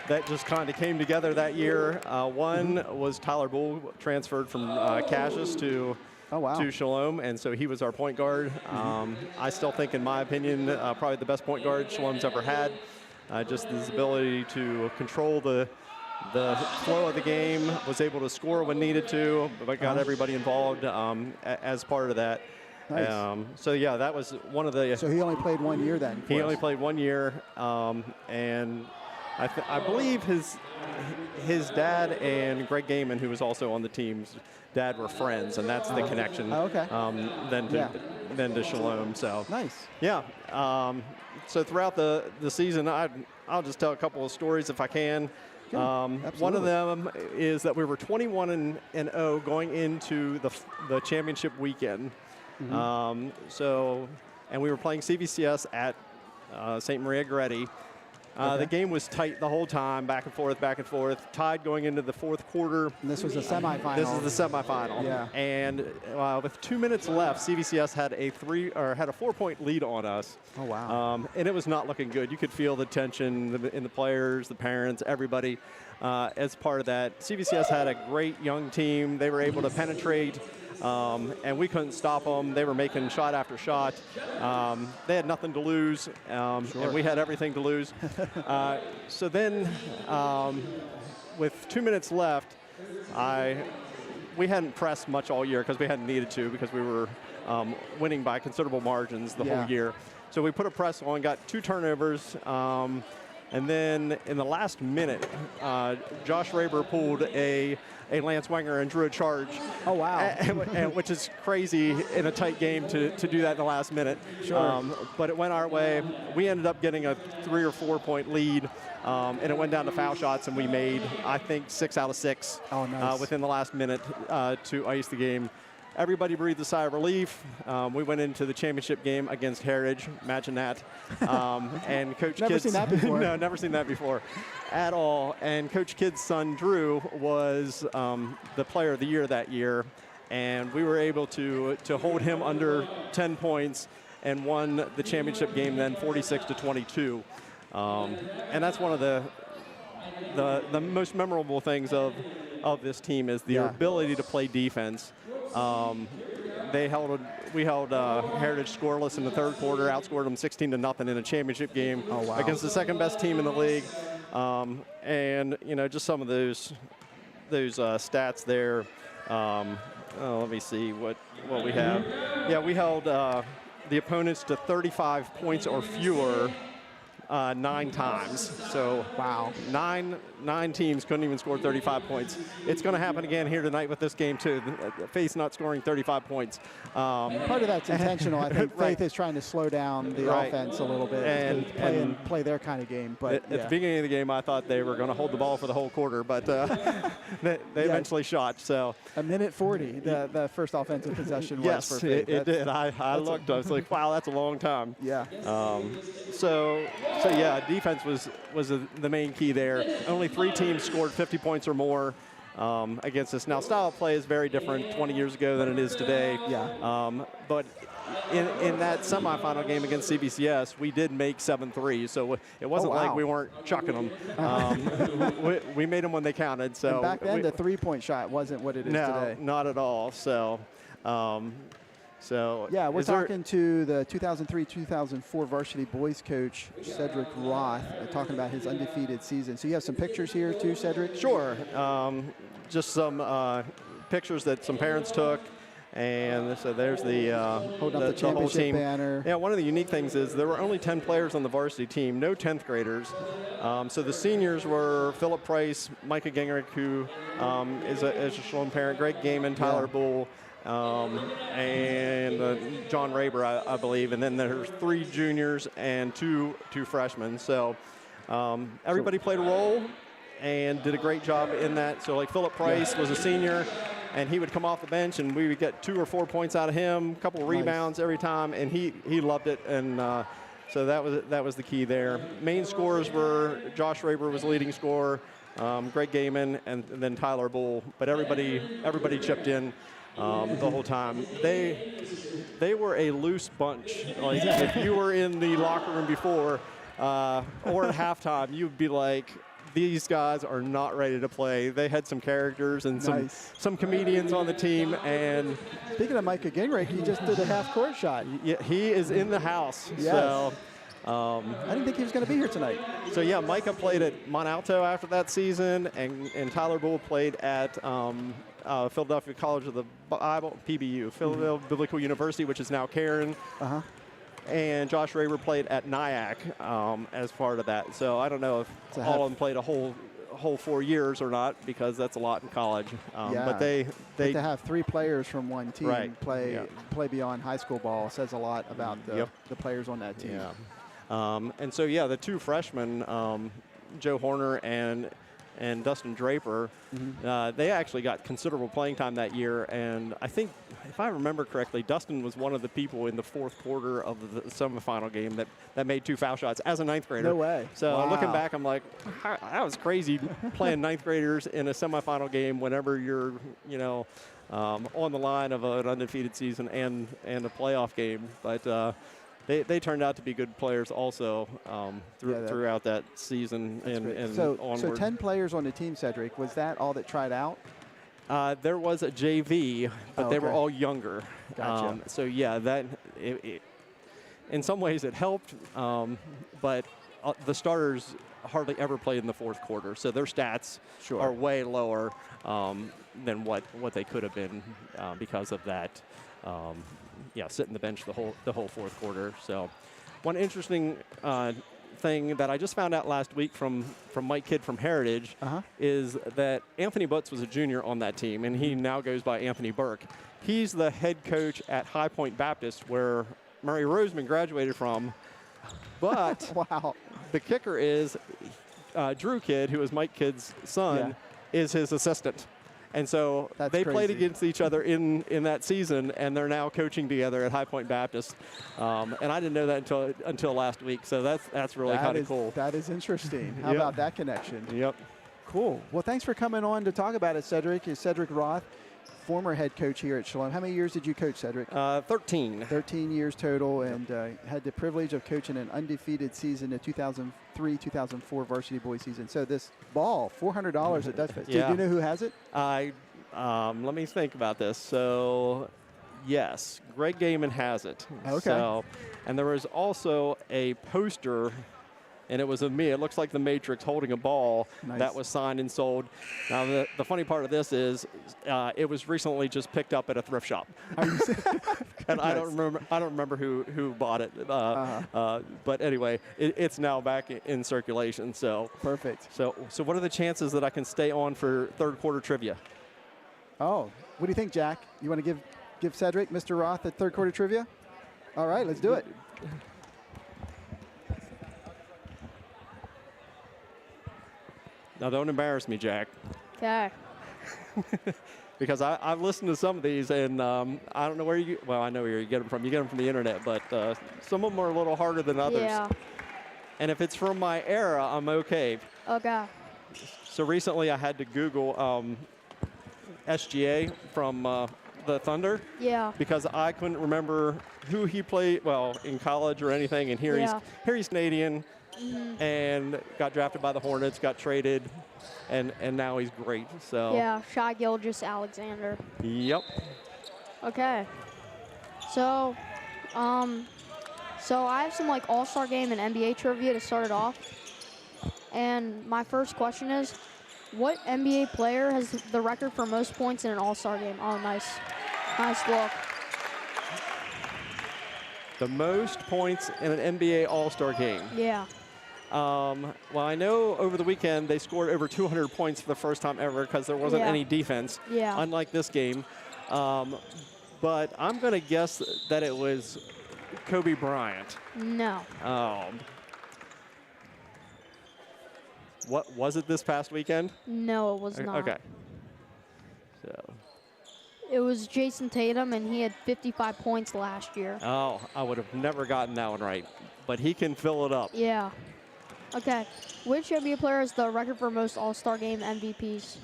Speaker 4: that just kind of came together that year. One was Tyler Bull transferred from Cassius to Shalom, and so he was our point guard. I still think, in my opinion, probably the best point guard Shalom's ever had. Just his ability to control the flow of the game, was able to score when needed to, but got everybody involved as part of that.
Speaker 2: Nice.
Speaker 4: So yeah, that was one of the.
Speaker 2: So he only played 1 year then?
Speaker 4: He only played 1 year, and I believe his dad and Greg Gaiman, who was also on the team's dad, were friends, and that's the connection.
Speaker 2: Oh, okay.
Speaker 4: Then to Shalom. So
Speaker 2: Nice.
Speaker 4: yeah. So throughout the season, I'll just tell a couple of stories if I can. One of them is that we were 21-0 going into the championship weekend. And we were playing CVCS at St. Maria Goretti. The game was tight the whole time, back and forth, tied going into the fourth quarter.
Speaker 2: And this was the semifinal.
Speaker 4: This is the semifinal.
Speaker 2: Yeah.
Speaker 4: And with 2 minutes left, CVCS had a 4-point lead on us.
Speaker 2: Oh, wow.
Speaker 4: And it was not looking good. You could feel the tension in the players, the parents, everybody as part of that. CVCS had a great young team. They were able to penetrate. And we couldn't stop them. They were making shot after shot. They had nothing to lose, and we had everything to lose. So then, with 2 minutes left, we hadn't pressed much all year because we hadn't needed to because we were winning by considerable margins the whole year. So we put a press on, got 2 turnovers. And then in the last minute, Josh Raber pulled a Lance Wenger and drew a charge.
Speaker 2: Oh, wow.
Speaker 4: and which is crazy in a tight game to do that in the last minute.
Speaker 2: Sure.
Speaker 4: But it went our way. We ended up getting a 3 or 4 point lead. And it went down to foul shots, and we made, I think, 6 out of 6 within the last minute to ice the game. Everybody breathed a sigh of relief. We went into the championship game against Heritage. Imagine that. And Coach
Speaker 2: Never
Speaker 4: Kidd's
Speaker 2: seen that before.
Speaker 4: No, never seen that before at all. And Coach Kidd's son, Drew, was the player of the year that year. And we were able to hold him under 10 points and won the championship game then 46-22. And that's one of the most memorable things of this team is the ability to play defense. We held Heritage scoreless in the third quarter, outscored them 16-0 in a championship game against the second best team in the league. And just some of those stats there. Let me see what we have. Yeah, we held the opponents to 35 points or fewer 9 times. So
Speaker 2: wow,
Speaker 4: nine teams couldn't even score 35 points. It's going to happen again here tonight with this game too. Faith not scoring 35 points.
Speaker 2: Part of that's intentional. I think Faith is trying to slow down the offense a little bit and play their kind of game. But
Speaker 4: at the beginning of the game, I thought they were going to hold the ball for the whole quarter, but they eventually shot. So
Speaker 2: a minute 40, the first offensive possession was for Faith.
Speaker 4: It did. I looked. I was like, wow, that's a long time.
Speaker 2: Yeah.
Speaker 4: So yeah, defense was the main key there. Only 3 teams scored 50 points or more against us. Now, style of play is very different 20 years ago than it is today.
Speaker 2: Yeah.
Speaker 4: But in that semifinal game against CVCS, we did make 7 threes. So it wasn't like we weren't chucking them. We made them when they counted. So
Speaker 2: and back then, the 3-point shot wasn't what it is today.
Speaker 4: No, not at all. So.
Speaker 2: Yeah, we're talking to the 2003-2004 varsity boys coach, Cedric Roth, talking about his undefeated season. So you have some pictures here too, Cedric?
Speaker 4: Sure. Just some pictures that some parents took. And so there's the
Speaker 2: holding up the championship
Speaker 4: whole team
Speaker 2: banner.
Speaker 4: Yeah, one of the unique things is there were only 10 players on the varsity team, no 10th graders. So the seniors were Philip Price, Micah Gingrich, who is a Shalom parent, Greg Gaiman, Tyler Bull, and John Raber, I believe, and then there's 3 juniors and two freshmen. So everybody played a role and did a great job in that. So like Philip Price was a senior, and he would come off the bench, and we would get 2 or 4 points out of him, a couple of rebounds every time, and he loved it. And so that was the key there. Main scorers were Josh Raber was the leading scorer, Greg Gaiman, and then Tyler Bull. But everybody chipped in. The whole time. They were a loose bunch. Like if you were in the locker room before or at halftime, you'd be like, these guys are not ready to play. They had some characters and some comedians on the team. And
Speaker 2: speaking of Micah Gingrich, he just did a half-court shot.
Speaker 4: Yeah, he is in the house.
Speaker 2: Yes.
Speaker 4: So
Speaker 2: I didn't think he was going to be here tonight.
Speaker 4: So yeah, Micah played at Monalto after that season, and Tyler Bull played at Philadelphia College of the Bible, PBU, Philadelphia Biblical University, which is now Cairn. And Josh Raber played at Nyack as part of that. So I don't know if all of them played a whole whole 4 years or not, because that's a lot in college.
Speaker 2: Yeah.
Speaker 4: But they
Speaker 2: to have 3 players from one team
Speaker 4: Right.
Speaker 2: play beyond high school ball says a lot about the players on that team.
Speaker 4: Yeah. And so, yeah, the 2 freshmen, Joe Horner and Dustin Draper, they actually got considerable playing time that year. And I think, if I remember correctly, Dustin was one of the people in the 4th quarter of the semifinal game that made 2 foul shots as a 9th grader.
Speaker 2: No way.
Speaker 4: So
Speaker 2: Wow.
Speaker 4: looking back, I'm like, that was crazy playing 9th graders in a semifinal game whenever you're, on the line of an undefeated season and a playoff game. But they turned out to be good players also throughout that season and onward.
Speaker 2: So 10 players on the team, Cedric. Was that all that tried out?
Speaker 4: There was a JV, but they were all younger.
Speaker 2: Gotcha.
Speaker 4: So yeah, in some ways it helped, but the starters hardly ever played in the 4th quarter, so their stats are way lower than what they could have been because of that. Sitting the bench the whole 4th quarter. So, one interesting thing that I just found out last week from Mike Kidd from Heritage is that Anthony Butts was a junior on that team, and he now goes by Anthony Burke. He's the head coach at High Point Baptist, where Murray Roseman graduated from. But
Speaker 2: wow,
Speaker 4: the kicker is Drew Kidd, who is Mike Kidd's son, is his assistant. And so they played against each other in that season, and they're now coaching together at High Point Baptist. And I didn't know that until last week, so that's really kind of cool.
Speaker 2: That is interesting. How about that connection?
Speaker 4: Yep.
Speaker 2: Cool. Well, thanks for coming on to talk about it, Cedric. Is Cedric Roth, former head coach here at Shalom. How many years did you coach, Cedric?
Speaker 4: 13.
Speaker 2: 13 years total, and had the privilege of coaching an undefeated season, the 2003-2004 varsity boys season. So this ball, $400 at Dutch Fest. Do you know who has it?
Speaker 4: Let me think about this. So, yes, Greg Gaiman has it.
Speaker 2: Okay.
Speaker 4: So, and there was also a poster, and it was of me. It looks like the Matrix holding a ball that was signed and sold. Now, the funny part of this is it was recently just picked up at a thrift shop. And I don't remember who bought it. But anyway, it's now back in circulation. So
Speaker 2: perfect.
Speaker 4: So what are the chances that I can stay on for 3rd quarter trivia?
Speaker 2: Oh, what do you think, Jack? You want to give Cedric, Mr. Roth, a 3rd quarter trivia? All right, let's do it.
Speaker 4: Now, don't embarrass me, Jack.
Speaker 3: Okay.
Speaker 4: Because I've listened to some of these, and I don't know where I know where you get them from. You get them from the internet, but some of them are a little harder than others.
Speaker 3: Yeah.
Speaker 4: And if it's from my era, I'm okay.
Speaker 3: Okay.
Speaker 4: So recently I had to Google SGA from the Thunder.
Speaker 3: Yeah.
Speaker 4: Because I couldn't remember who he played, in college or anything. And here he's Canadian. And got drafted by the Hornets, got traded, and now he's great. So
Speaker 3: yeah, Shai Gilgeous-Alexander.
Speaker 4: Yep.
Speaker 3: Okay. So I have some All-Star game and NBA trivia to start it off. And my first question is, what NBA player has the record for most points in an All-Star game? Oh, nice look.
Speaker 4: The most points in an NBA All-Star game.
Speaker 3: Yeah.
Speaker 4: Well, I know over the weekend they scored over 200 points for the first time ever because there wasn't any defense, unlike this game. But I'm going to guess that it was Kobe Bryant.
Speaker 3: No.
Speaker 4: What was it this past weekend?
Speaker 3: No, it was not.
Speaker 4: Okay. So.
Speaker 3: It was Jason Tatum, and he had 55 points last year.
Speaker 4: Oh, I would have never gotten that one right, but he can fill it up.
Speaker 3: Yeah. Okay. Which NBA player has the record for most All-Star Game MVPs?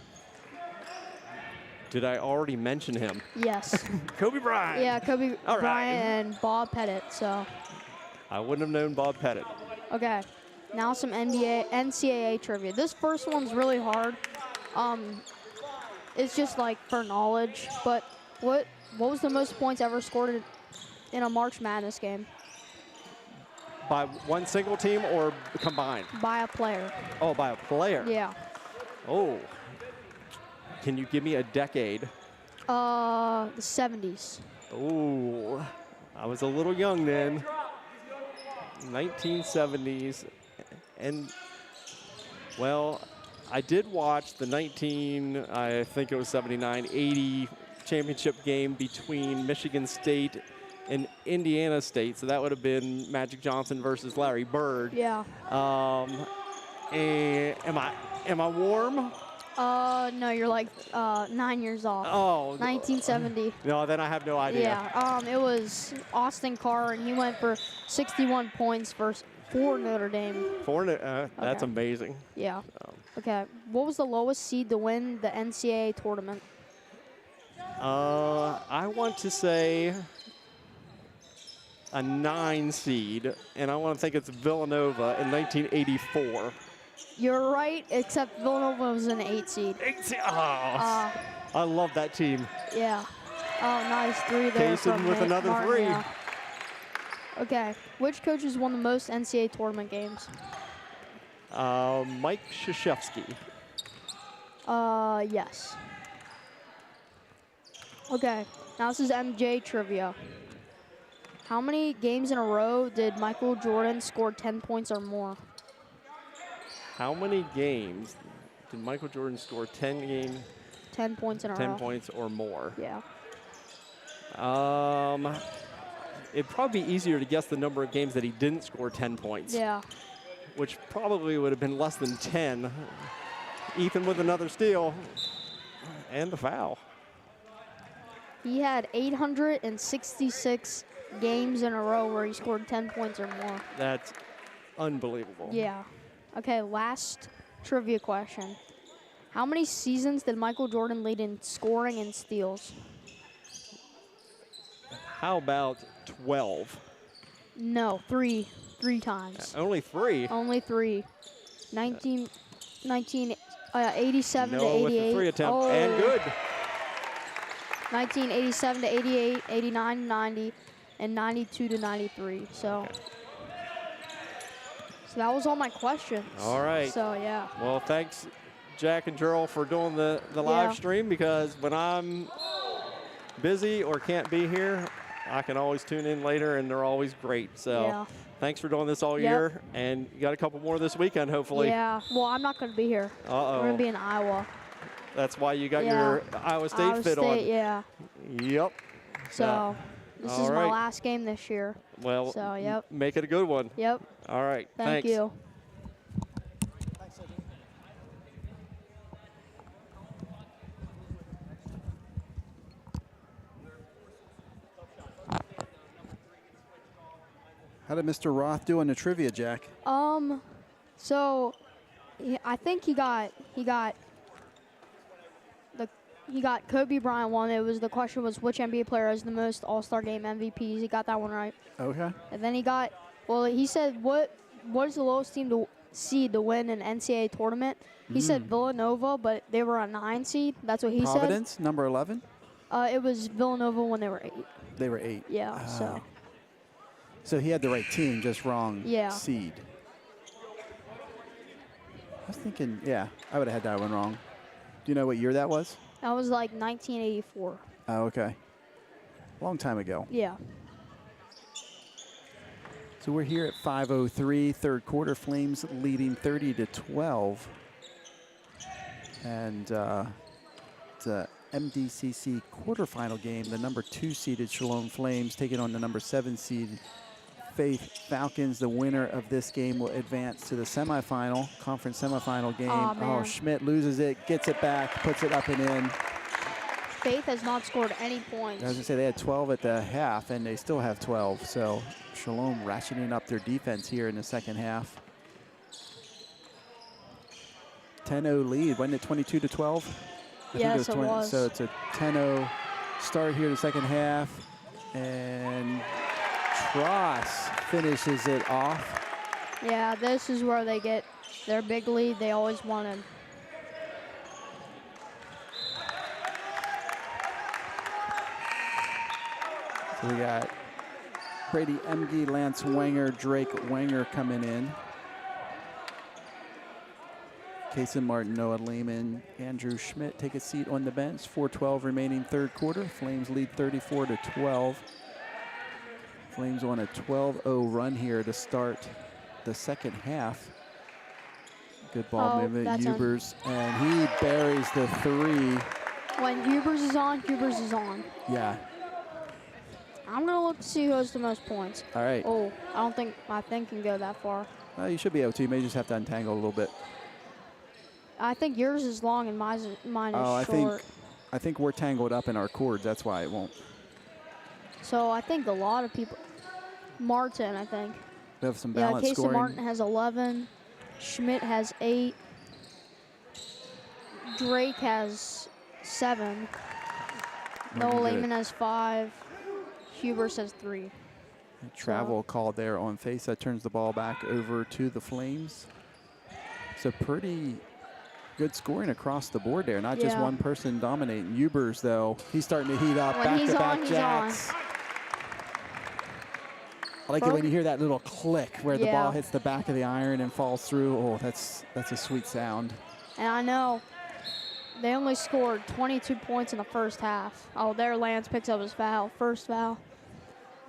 Speaker 4: Did I already mention him?
Speaker 3: Yes.
Speaker 4: Kobe Bryant.
Speaker 3: Yeah, Kobe Bryant and Bob Pettit. So.
Speaker 4: I wouldn't have known Bob Pettit.
Speaker 3: Okay. Now some NCAA trivia. This first one's really hard. It's just for knowledge. But what was the most points ever scored in a March Madness game?
Speaker 4: By one single team or combined?
Speaker 3: By a player.
Speaker 4: Oh, by a player.
Speaker 3: Yeah.
Speaker 4: Oh. Can you give me a decade?
Speaker 3: The 70s.
Speaker 4: Oh, I was a little young then. 1970s. And, I did watch the I think it was 79-80 championship game between Michigan State and Indiana State. So that would have been Magic Johnson versus Larry Bird.
Speaker 3: Yeah.
Speaker 4: And am I warm?
Speaker 3: No, you're like 9 years off.
Speaker 4: Oh.
Speaker 3: 1970.
Speaker 4: No, then I have no idea.
Speaker 3: Yeah. It was Austin Carr, and he went for 61 points for Notre Dame.
Speaker 4: That's amazing.
Speaker 3: Yeah. Okay. What was the lowest seed to win the NCAA tournament?
Speaker 4: I want to say a 9 seed, and I want to think it's Villanova in 1984.
Speaker 3: You're right, except Villanova was an 8 seed.
Speaker 4: 8 seed. Oh, I love that team.
Speaker 3: Yeah. Oh, nice 3 there
Speaker 4: Kaysen
Speaker 3: from
Speaker 4: with another
Speaker 3: Martin,
Speaker 4: 3.
Speaker 3: Yeah. Okay. Which coaches won the most NCAA tournament games?
Speaker 4: Mike Krzyzewski.
Speaker 3: Yes. Okay. Now this is MJ trivia. How many games in a row did Michael Jordan score 10 points or more?
Speaker 4: How many games did Michael Jordan score 10
Speaker 3: points in a row.
Speaker 4: 10 points or more?
Speaker 3: Yeah.
Speaker 4: It'd probably be easier to guess the number of games that he didn't score 10 points.
Speaker 3: Yeah.
Speaker 4: Which probably would have been less than 10. Ethan with another steal and the foul.
Speaker 3: He had 866 games in a row where he scored 10 points or more.
Speaker 4: That's unbelievable.
Speaker 3: Yeah. Okay, last trivia question. How many seasons did Michael Jordan lead in scoring and steals?
Speaker 4: How about 12?
Speaker 3: No, 3 times.
Speaker 4: Only 3?
Speaker 3: Only 3. 1987 to
Speaker 4: No,
Speaker 3: 88.
Speaker 4: with the 3 attempt,
Speaker 3: Oh.
Speaker 4: and good.
Speaker 3: 1987 to 88, 89 to 90, and 92 to 93. So that was all my questions.
Speaker 4: All right.
Speaker 3: So, yeah.
Speaker 4: Well, thanks, Jack and Gerald, for doing the live stream, because when I'm busy or can't be here, I can always tune in later, and they're always great. So thanks for doing this all year, and you got a couple more this weekend, hopefully.
Speaker 3: Yeah. Well, I'm not going to be here.
Speaker 4: Uh-oh.
Speaker 3: We're going to be in Iowa.
Speaker 4: That's why you got your Iowa State fit on.
Speaker 3: Yeah.
Speaker 4: Yep.
Speaker 3: So this is my
Speaker 4: right.
Speaker 3: last game this year.
Speaker 4: Well,
Speaker 3: So,
Speaker 4: make it a good one.
Speaker 3: Yep.
Speaker 4: All right.
Speaker 3: Thank
Speaker 4: Thanks.
Speaker 3: you.
Speaker 2: How did Mr. Roth do on the trivia, Jack?
Speaker 3: So I think he got Kobe Bryant one. The question was which NBA player has the most All-Star Game MVPs. He got that one right.
Speaker 2: Okay.
Speaker 3: And then he said what is the lowest seed to win an NCAA tournament? He said Villanova, but they were a 9 seed. That's what he
Speaker 2: Providence, number 11?
Speaker 3: said. It was Villanova when they were 8.
Speaker 2: They were 8.
Speaker 3: Yeah.
Speaker 2: So he had the right team, just wrong
Speaker 3: Yeah.
Speaker 2: seed. I was thinking, I would have had that one wrong. Do you know what year that was?
Speaker 3: That was like 1984.
Speaker 2: Oh, okay. Long time ago.
Speaker 3: Yeah.
Speaker 2: So we're here at 5:03, third quarter. Flames leading 30-12. And it's a MDCC quarterfinal game. The number 2 seeded Shalom Flames taking on the number 7 seed Faith Falcons. The winner of this game will advance to the semifinal, conference semifinal game.
Speaker 3: Oh,
Speaker 2: Schmidt loses it, gets it back, puts it up and in.
Speaker 3: Faith has not scored any points.
Speaker 2: I was going to say they had 12 at the half, and they still have 12. So Shalom ratcheting up their defense here in the second half. 10-0 lead. Wasn't it 22-12?
Speaker 3: Yes, it was.
Speaker 2: So it's a 10-0 start here in the second half. And Tross finishes it off.
Speaker 3: Yeah, this is where they get their big lead they always wanted.
Speaker 2: So we got Brady Emge, Lance Wenger, Drake Wenger coming in. Kaysen Martin, Noah Lehman, Andrew Schmidt take a seat on the bench. 4:12 remaining third quarter. Flames lead 34-12. Flames on a 12-0 run here to start the second half. Good ball movement,
Speaker 3: that's on.
Speaker 2: Hubers, and he buries the 3.
Speaker 3: When Hubers is on, Hubers is on.
Speaker 2: Yeah.
Speaker 3: I'm gonna look to see who has the most points.
Speaker 2: All right.
Speaker 3: Oh, I don't think my thing can go that far.
Speaker 2: Well, you should be able to. You may just have to untangle a little bit.
Speaker 3: I think yours is long and mine is short.
Speaker 2: I think we're tangled up in our cords. That's why it won't.
Speaker 3: So I think a lot of people. Martin, I think.
Speaker 2: We have some
Speaker 3: Yeah,
Speaker 2: balance
Speaker 3: Casey
Speaker 2: scoring.
Speaker 3: Martin has 11. Schmidt has 8. Drake has 7. Noah Lehman has 5. Hubers has 3.
Speaker 2: Travel called there on face. That turns the ball back over to the Flames. So pretty good scoring across the board there. Not just one person dominating. Hubers, though, he's starting to heat up.
Speaker 3: When he's
Speaker 2: Back-to-back
Speaker 3: on,
Speaker 2: jacks. I like it when you hear that little click where the ball hits the back of the iron and falls through. Oh, that's a sweet sound.
Speaker 3: And I know they only scored 22 points in the first half. Oh, there Lance picks up his foul. First foul.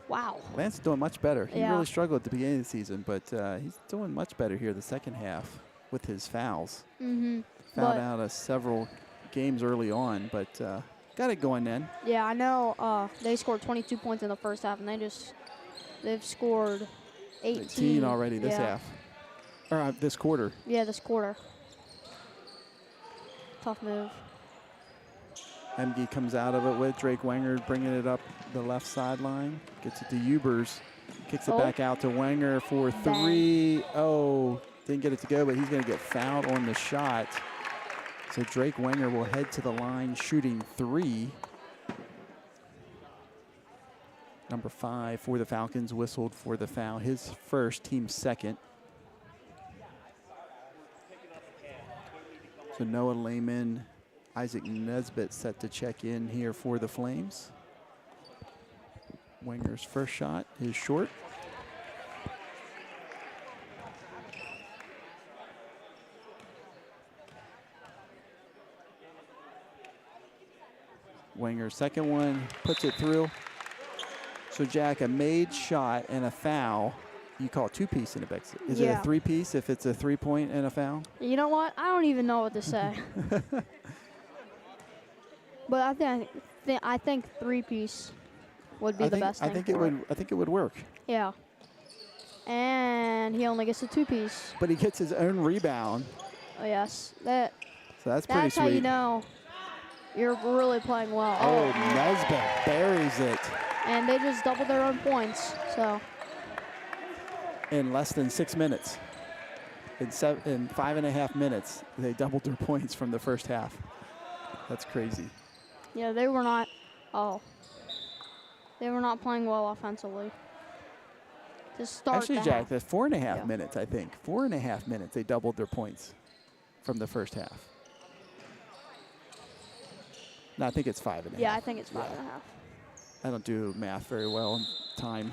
Speaker 3: Wow.
Speaker 2: Lance is doing much better. He really struggled at the beginning of the season, but he's doing much better here the second half with his fouls.
Speaker 3: Mm-hmm.
Speaker 2: Fouled out of several games early on, but got it going then.
Speaker 3: Yeah, I know they scored 22 points in the first half, and they've scored 18
Speaker 2: already this half. Or this quarter.
Speaker 3: Yeah, this quarter. Tough move.
Speaker 2: MD comes out of it with Drake Wenger bringing it up the left sideline. Gets it to Hubers. Kicks it back out to Wenger for 3. Oh, didn't get it to go, but he's going to get fouled on the shot. So Drake Wenger will head to the line shooting 3. Number 5 for the Falcons whistled for the foul. His first, team second. So Noah Lehman, Isaac Nesbitt set to check in here for the Flames. Wenger's first shot is short. Wenger's second one, puts it through. So Jack, a made shot and a foul, you call 2-piece in a Brexit. Is it a 3-piece if it's a 3-point and a foul?
Speaker 3: You know what? I don't even know what to say. But I think 3-piece would be the best thing.
Speaker 2: I think it would work.
Speaker 3: Yeah. And he only gets a 2-piece.
Speaker 2: But he gets his own rebound.
Speaker 3: Oh yes.
Speaker 2: So that's pretty sweet.
Speaker 3: That's how you know you're really playing well.
Speaker 2: Oh, Nesbitt buries it.
Speaker 3: And they just doubled their own points. So
Speaker 2: in less than 6 minutes. In 5.5 minutes, they doubled their points from the first half. That's crazy.
Speaker 3: Yeah, they were not playing well offensively. To start
Speaker 2: Actually, Jack, that's 4.5 minutes, I think. 4.5 minutes, they doubled their points from the first half. No, I think it's 5.5.
Speaker 3: Yeah, I think it's 5.5.
Speaker 2: I don't do math very well in time.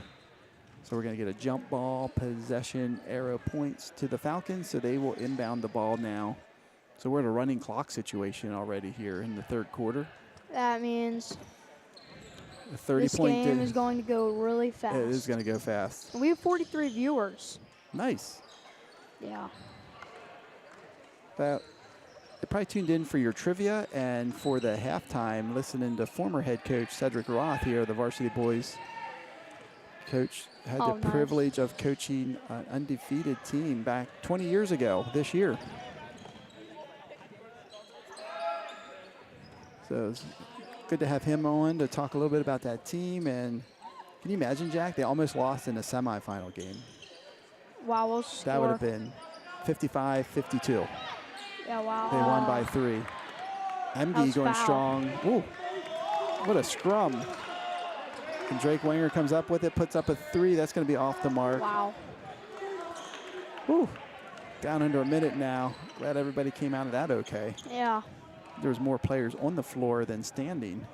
Speaker 2: So we're going to get a jump ball, possession, arrow points to the Falcons, so they will inbound the ball now. So we're in a running clock situation already here in the third quarter.
Speaker 3: That means
Speaker 2: a 30-point
Speaker 3: this game is going to go really fast.
Speaker 2: It is going to go fast.
Speaker 3: And we have 43 viewers.
Speaker 2: Nice.
Speaker 3: Yeah.
Speaker 2: They probably tuned in for your trivia and for the halftime, listening to former head coach Cedric Roth here, the varsity boys. Coach had the privilege of coaching an undefeated team back 20 years ago this year. So it's good to have him on to talk a little bit about that team. And can you imagine, Jack? They almost lost in a semifinal game.
Speaker 3: Wow,
Speaker 2: that would have been 55-52.
Speaker 3: Yeah, wow.
Speaker 2: They won by 3. MD going strong. Ooh, what a scrum. And Drake Wenger comes up with it, puts up a 3. That's going to be off the mark.
Speaker 3: Wow.
Speaker 2: Ooh, down under a minute now. Glad everybody came out of that okay.
Speaker 3: Yeah.
Speaker 2: There's more players on the floor than standing.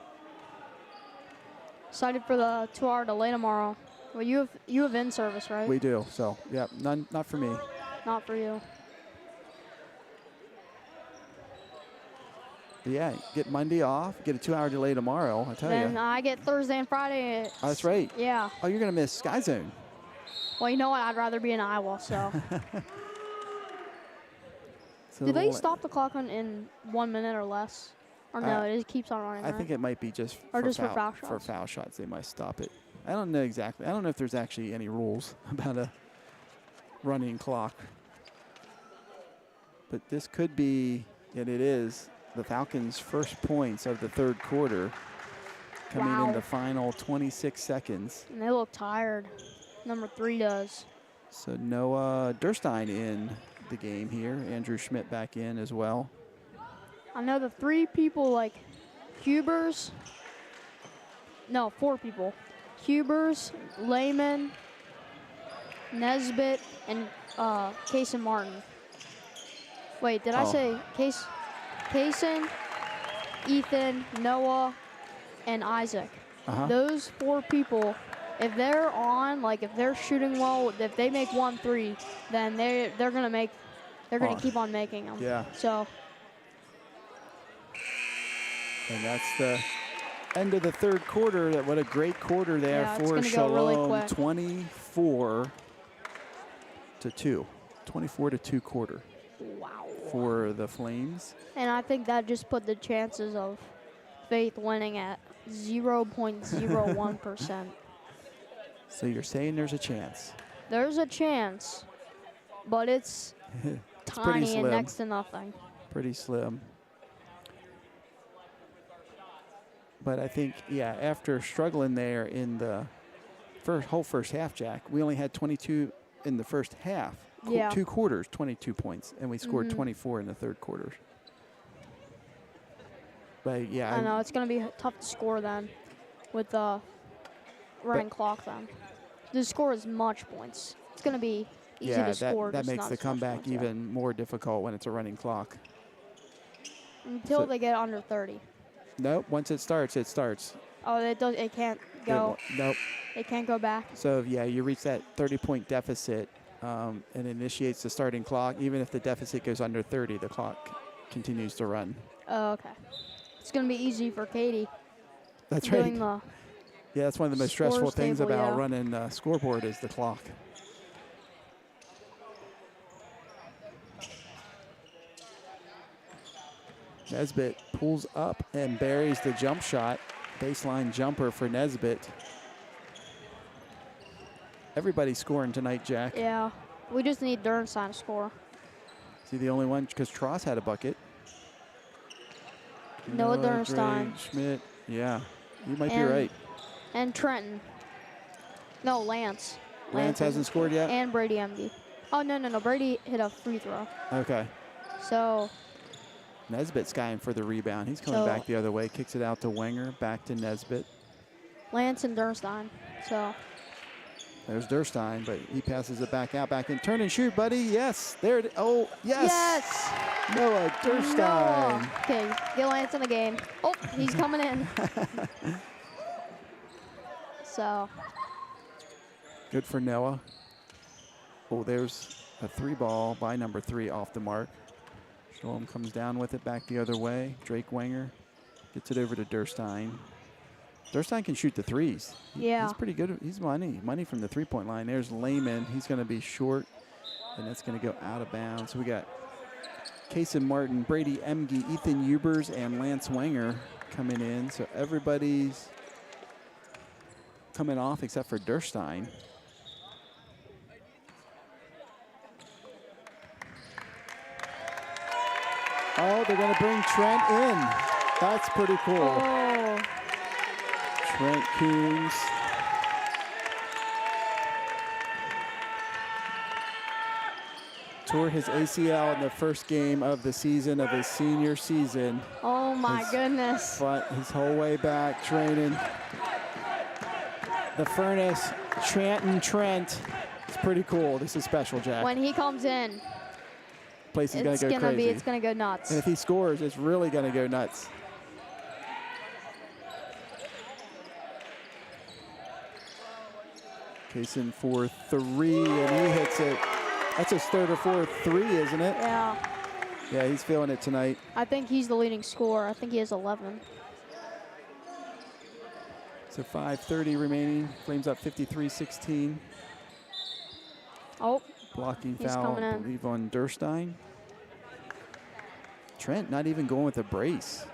Speaker 3: Excited for the 2-hour delay tomorrow. Well, you have in service, right?
Speaker 2: We do. So, yeah, not for me.
Speaker 3: Not for you.
Speaker 2: But yeah, get Monday off, get a 2-hour delay tomorrow, I tell you.
Speaker 3: Then I get Thursday and Friday.
Speaker 2: Oh, that's right.
Speaker 3: Yeah.
Speaker 2: Oh, you're going to miss Sky Zone.
Speaker 3: Well, you know what? I'd rather be in Iowa, so.
Speaker 2: So
Speaker 3: Do they stop the clock in 1 minute or less? Or no, it keeps on running.
Speaker 2: I think it might be just
Speaker 3: or
Speaker 2: for
Speaker 3: just
Speaker 2: foul,
Speaker 3: for foul shots.
Speaker 2: for foul shots. They might stop it. I don't know exactly. I don't know if there's actually any rules about a running clock. But this could be, and it is, the Falcons' first points of the third quarter coming in the final 26 seconds.
Speaker 3: And they look tired. Number 3 does.
Speaker 2: So Noah Durstein in the game here. Andrew Schmidt back in as well.
Speaker 3: I know the 3 people like Hubers. No, 4 people. Hubers, Lehman, Nesbitt, and Kaysen Martin. Wait, did I say Kaysen, Ethan, Noah, and Isaac? Those 4 people, if they're on, like if they're shooting well, if they make 1 3, then they're gonna keep on making them.
Speaker 2: Yeah.
Speaker 3: So.
Speaker 2: And that's the end of the third quarter. What a great quarter there for Shalom.
Speaker 3: Really
Speaker 2: 24 to 2. 24 to 2 quarter.
Speaker 3: Wow.
Speaker 2: For the Flames.
Speaker 3: And I think that just put the chances of Faith winning at 0.01%.
Speaker 2: So you're saying there's a chance?
Speaker 3: There's a chance, but it's tiny and next to nothing.
Speaker 2: Pretty slim. But I think, yeah, after struggling there in the whole first half, Jack, we only had 22 in the first half.
Speaker 3: Yeah.
Speaker 2: 2 quarters, 22 points, and we scored 24 in the third quarter. But yeah,
Speaker 3: I know it's going to be tough to score then with the running clock then. The score is much points. It's going to be easy to score.
Speaker 2: That makes the comeback even more difficult when it's a running clock.
Speaker 3: Until they get under 30.
Speaker 2: Nope. Once it starts, it starts.
Speaker 3: Oh, it can't go.
Speaker 2: Nope.
Speaker 3: It can't go back.
Speaker 2: So yeah, you reach that 30-point deficit, and initiates the starting clock. Even if the deficit goes under 30, the clock continues to run.
Speaker 3: Oh, okay. It's going to be easy for Katie.
Speaker 2: That's right.
Speaker 3: Yeah,
Speaker 2: that's one of the most stressful things about running a scoreboard is the clock. Nesbitt pulls up and buries the jump shot. Baseline jumper for Nesbitt. Everybody's scoring tonight, Jack.
Speaker 3: Yeah. We just need Dernstein to score.
Speaker 2: Is he the only one? Because Tross had a bucket.
Speaker 3: Noah Dernstein.
Speaker 2: Schmidt. Yeah, you might be right.
Speaker 3: And Trenton. No, Lance.
Speaker 2: Lance hasn't scored yet?
Speaker 3: And Brady MD. Oh, no. Brady hit a free throw.
Speaker 2: Okay.
Speaker 3: So.
Speaker 2: Nesbitt's skying for the rebound. He's coming back the other way. Kicks it out to Wenger. Back to Nesbitt.
Speaker 3: Lance and Dernstein. So.
Speaker 2: There's Durstein, but he passes it back out, back in. Turn and shoot, buddy. Yes. There it. Oh, yes.
Speaker 3: Yes.
Speaker 2: Noah Durstein.
Speaker 3: Noah. Okay, get Lance in the game. Oh, he's coming in. So.
Speaker 2: Good for Noah. Oh, there's a 3-ball by number 3 off the mark. Shalom comes down with it back the other way. Drake Wenger gets it over to Durstein. Durstein can shoot the threes. He's pretty good. He's money from the 3-point line. There's Lehman. He's going to be short, and that's going to go out of bounds. So we got Kaysen Martin, Brady Emge, Ethan Hubers, and Lance Wenger coming in. So everybody's coming off except for Durstein. Oh, they're going to bring Trent in. That's pretty cool.
Speaker 3: Oh.
Speaker 2: Trent Coons. Tore his ACL in the first game of the season, of his senior season.
Speaker 3: Oh, my goodness.
Speaker 2: But his whole way back training. The furnace, Trent. It's pretty cool. This is special, Jack.
Speaker 3: When he comes in,
Speaker 2: place is going to go crazy.
Speaker 3: It's going to go nuts.
Speaker 2: And if he scores, it's really going to go nuts. Kaysen for 3, and he hits it. That's his 3rd or 4th 3, isn't it?
Speaker 3: Yeah.
Speaker 2: Yeah, he's feeling it tonight.
Speaker 3: I think he's the leading scorer. I think he has 11.
Speaker 2: So 5:30 remaining. Flames up 53-16.
Speaker 3: Oh.
Speaker 2: Blocking
Speaker 3: he's
Speaker 2: foul,
Speaker 3: coming in.
Speaker 2: I believe, on Durstein. Trent not even going with a brace.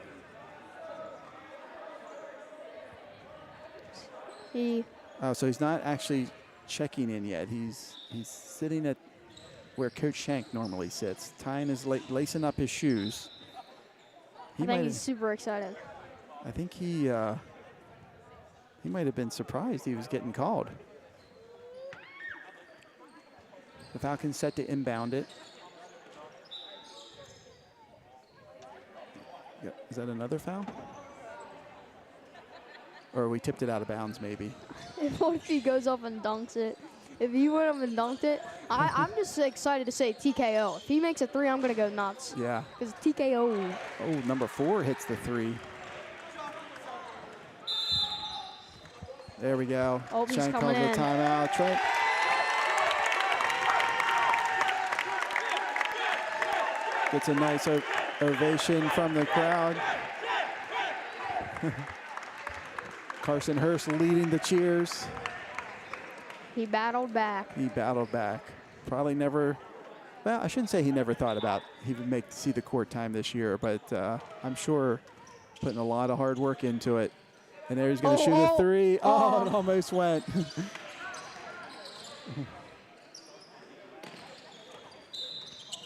Speaker 2: Oh, so he's not actually checking in yet. He's sitting at where Coach Shank normally sits, tying his lacing up his shoes.
Speaker 3: I think he's super excited.
Speaker 2: I think he might have been surprised he was getting called. The Falcons set to inbound it. Yeah, is that another foul? Or we tipped it out of bounds, maybe.
Speaker 3: What if he goes up and dunks it? If he went up and dunked it, I'm just excited to say TKO. If he makes a 3, I'm going to go nuts.
Speaker 2: Yeah.
Speaker 3: Because TKO.
Speaker 2: Oh, number 4 hits the 3. There we go.
Speaker 3: Oh, he's
Speaker 2: Shank calls
Speaker 3: coming
Speaker 2: the
Speaker 3: in.
Speaker 2: timeout. Trent. Gets a nice ovation from the crowd. Carson Hurst leading the cheers.
Speaker 3: He battled back.
Speaker 2: He battled back. Probably never, well, I shouldn't say he never thought about he would see the court time this year, but I'm sure putting a lot of hard work into it. And there he's going to shoot a 3. Oh, it almost went.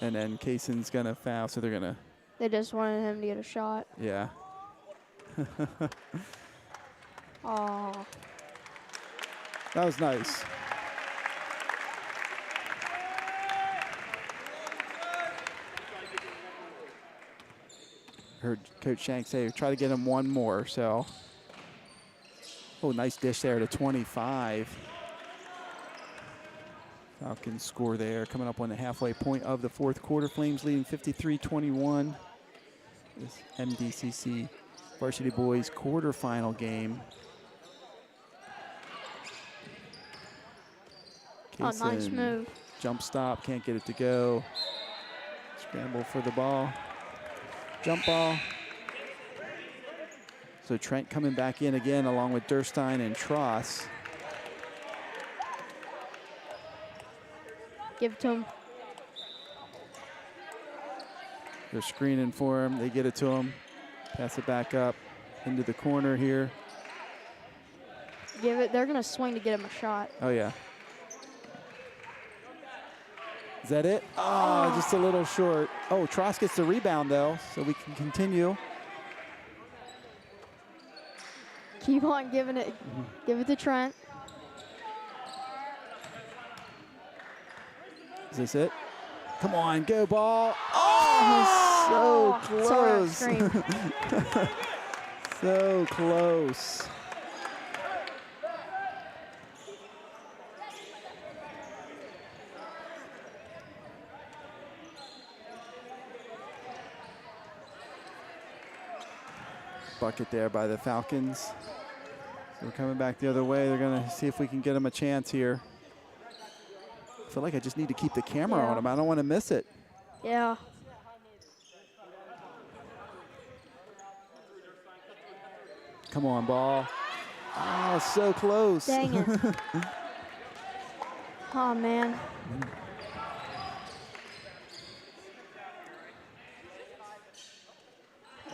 Speaker 2: And then Kayson's going to foul, so they're going to.
Speaker 3: They just wanted him to get a shot.
Speaker 2: Yeah.
Speaker 3: Oh.
Speaker 2: That was nice. Heard Coach Shank say try to get him one more, so. Oh, nice dish there to 25. Falcons score there, coming up on the halfway point of the fourth quarter. Flames leading 53-21. This MDCC Varsity Boys quarterfinal game.
Speaker 3: Oh, nice move.
Speaker 2: Jump stop, can't get it to go. Scramble for the ball. Jump ball. So Trent coming back in again along with Durstein and Tross.
Speaker 3: Give it to him.
Speaker 2: They're screening for him. They get it to him. Pass it back up into the corner here.
Speaker 3: Give it. They're going to swing to get him a shot.
Speaker 2: Oh, yeah. Is that it? Oh, just a little short. Oh, Tross gets the rebound, though, so we can continue.
Speaker 3: Keep on giving it. Give it to Trent.
Speaker 2: Is this it? Come on, go ball. Oh, so close. So close. Bucket there by the Falcons. So we're coming back the other way. They're going to see if we can get them a chance here. I feel like I just need to keep the camera on them. I don't want to miss it.
Speaker 3: Yeah.
Speaker 2: Come on, ball. Oh, so close.
Speaker 3: Dang it. Oh, man.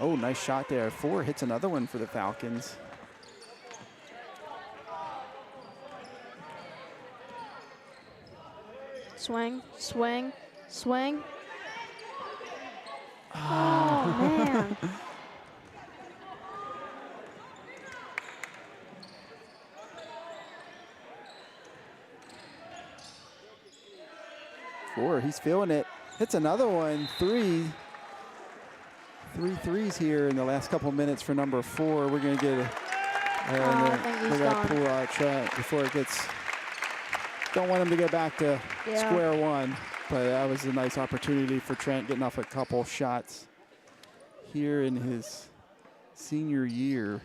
Speaker 2: Oh, nice shot there. 4 hits another one for the Falcons.
Speaker 3: Swing, swing, swing. Oh, man.
Speaker 2: Four, he's feeling it. Hits another one. 3 threes here in the last couple of minutes for number 4. We're going to get
Speaker 3: I think he's
Speaker 2: we're going to
Speaker 3: gone.
Speaker 2: pull out Trent before it gets. Don't want him to go back to square one, but that was a nice opportunity for Trent getting off a couple shots here in his senior year.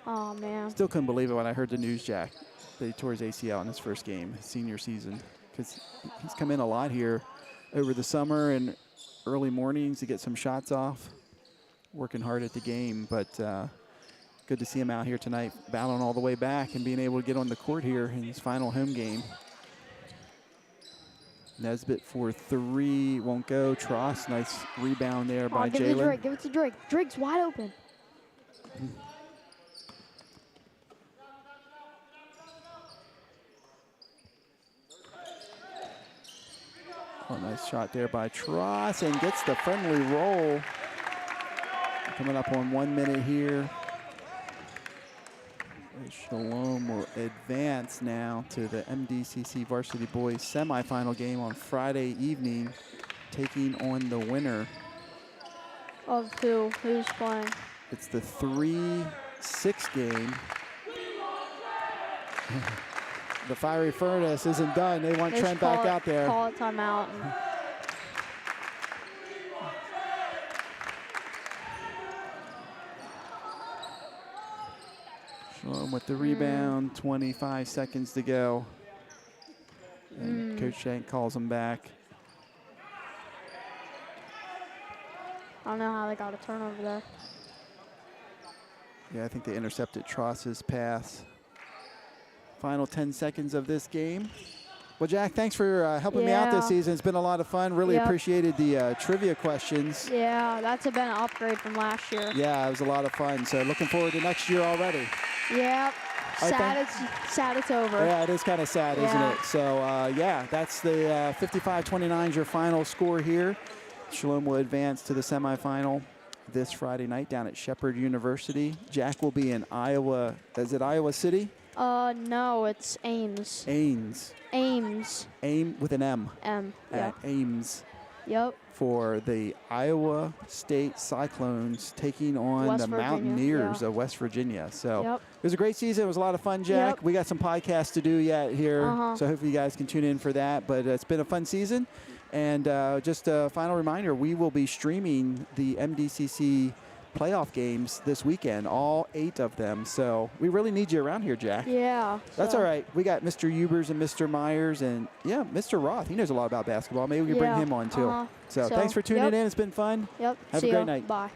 Speaker 3: Oh, man.
Speaker 2: Still couldn't believe it when I heard the news, Jack, that he tore his ACL in his first game, his senior season, because he's come in a lot here over the summer and early mornings to get some shots off, working hard at the game, but good to see him out here tonight, battling all the way back and being able to get on the court here in his final home game. Nesbitt for 3, won't go. Tross, nice rebound there by
Speaker 3: Give it to
Speaker 2: Jalen.
Speaker 3: Drake. Give it to Drake. Drake's wide open.
Speaker 2: Oh, nice shot there by Tross and gets the friendly roll. Coming up on 1 minute here. Shalom will advance now to the MDCC Varsity Boys semifinal game on Friday evening, taking on the winner.
Speaker 3: Of who? Who's playing?
Speaker 2: It's the 3-6 game. The Fiery Furnace isn't done. They want Trent back out there.
Speaker 3: Call it timeout.
Speaker 2: Shalom with the rebound, 25 seconds to go. And Coach Shank calls him back.
Speaker 3: I don't know how they got a turnover there.
Speaker 2: Yeah, I think they intercepted Tross's pass. Final 10 seconds of this game. Well, Jack, thanks for helping me out this season. It's been a lot of fun. Really appreciated the trivia questions.
Speaker 3: Yeah, that's been an upgrade from last year.
Speaker 2: Yeah, it was a lot of fun. So looking forward to next year already.
Speaker 3: Yep. Sad it's over.
Speaker 2: Yeah, it is kind of sad, isn't it? So, yeah, that's the 55-29 is your final score here. Shalom will advance to the semifinal this Friday night down at Shepherd University. Jack will be in Iowa. Is it Iowa City?
Speaker 3: No, it's Ames.
Speaker 2: Ames.
Speaker 3: Ames.
Speaker 2: Aim with an M.
Speaker 3: Yeah.
Speaker 2: Ames.
Speaker 3: Yep.
Speaker 2: For the Iowa State Cyclones taking on the Mountaineers of West Virginia. So it was a great season. It was a lot of fun, Jack. We got some podcasts to do yet here, so hopefully you guys can tune in for that. But it's been a fun season. And just a final reminder, we will be streaming the MDCC playoff games this weekend, all 8 of them. So we really need you around here, Jack.
Speaker 3: Yeah.
Speaker 2: That's all right. We got Mr. Ubers and Mr. Myers and, Mr. Roth. He knows a lot about basketball. Maybe we can bring him on, too. So thanks for tuning in. It's been fun.
Speaker 3: Yep.
Speaker 2: Have a great night.
Speaker 3: Bye.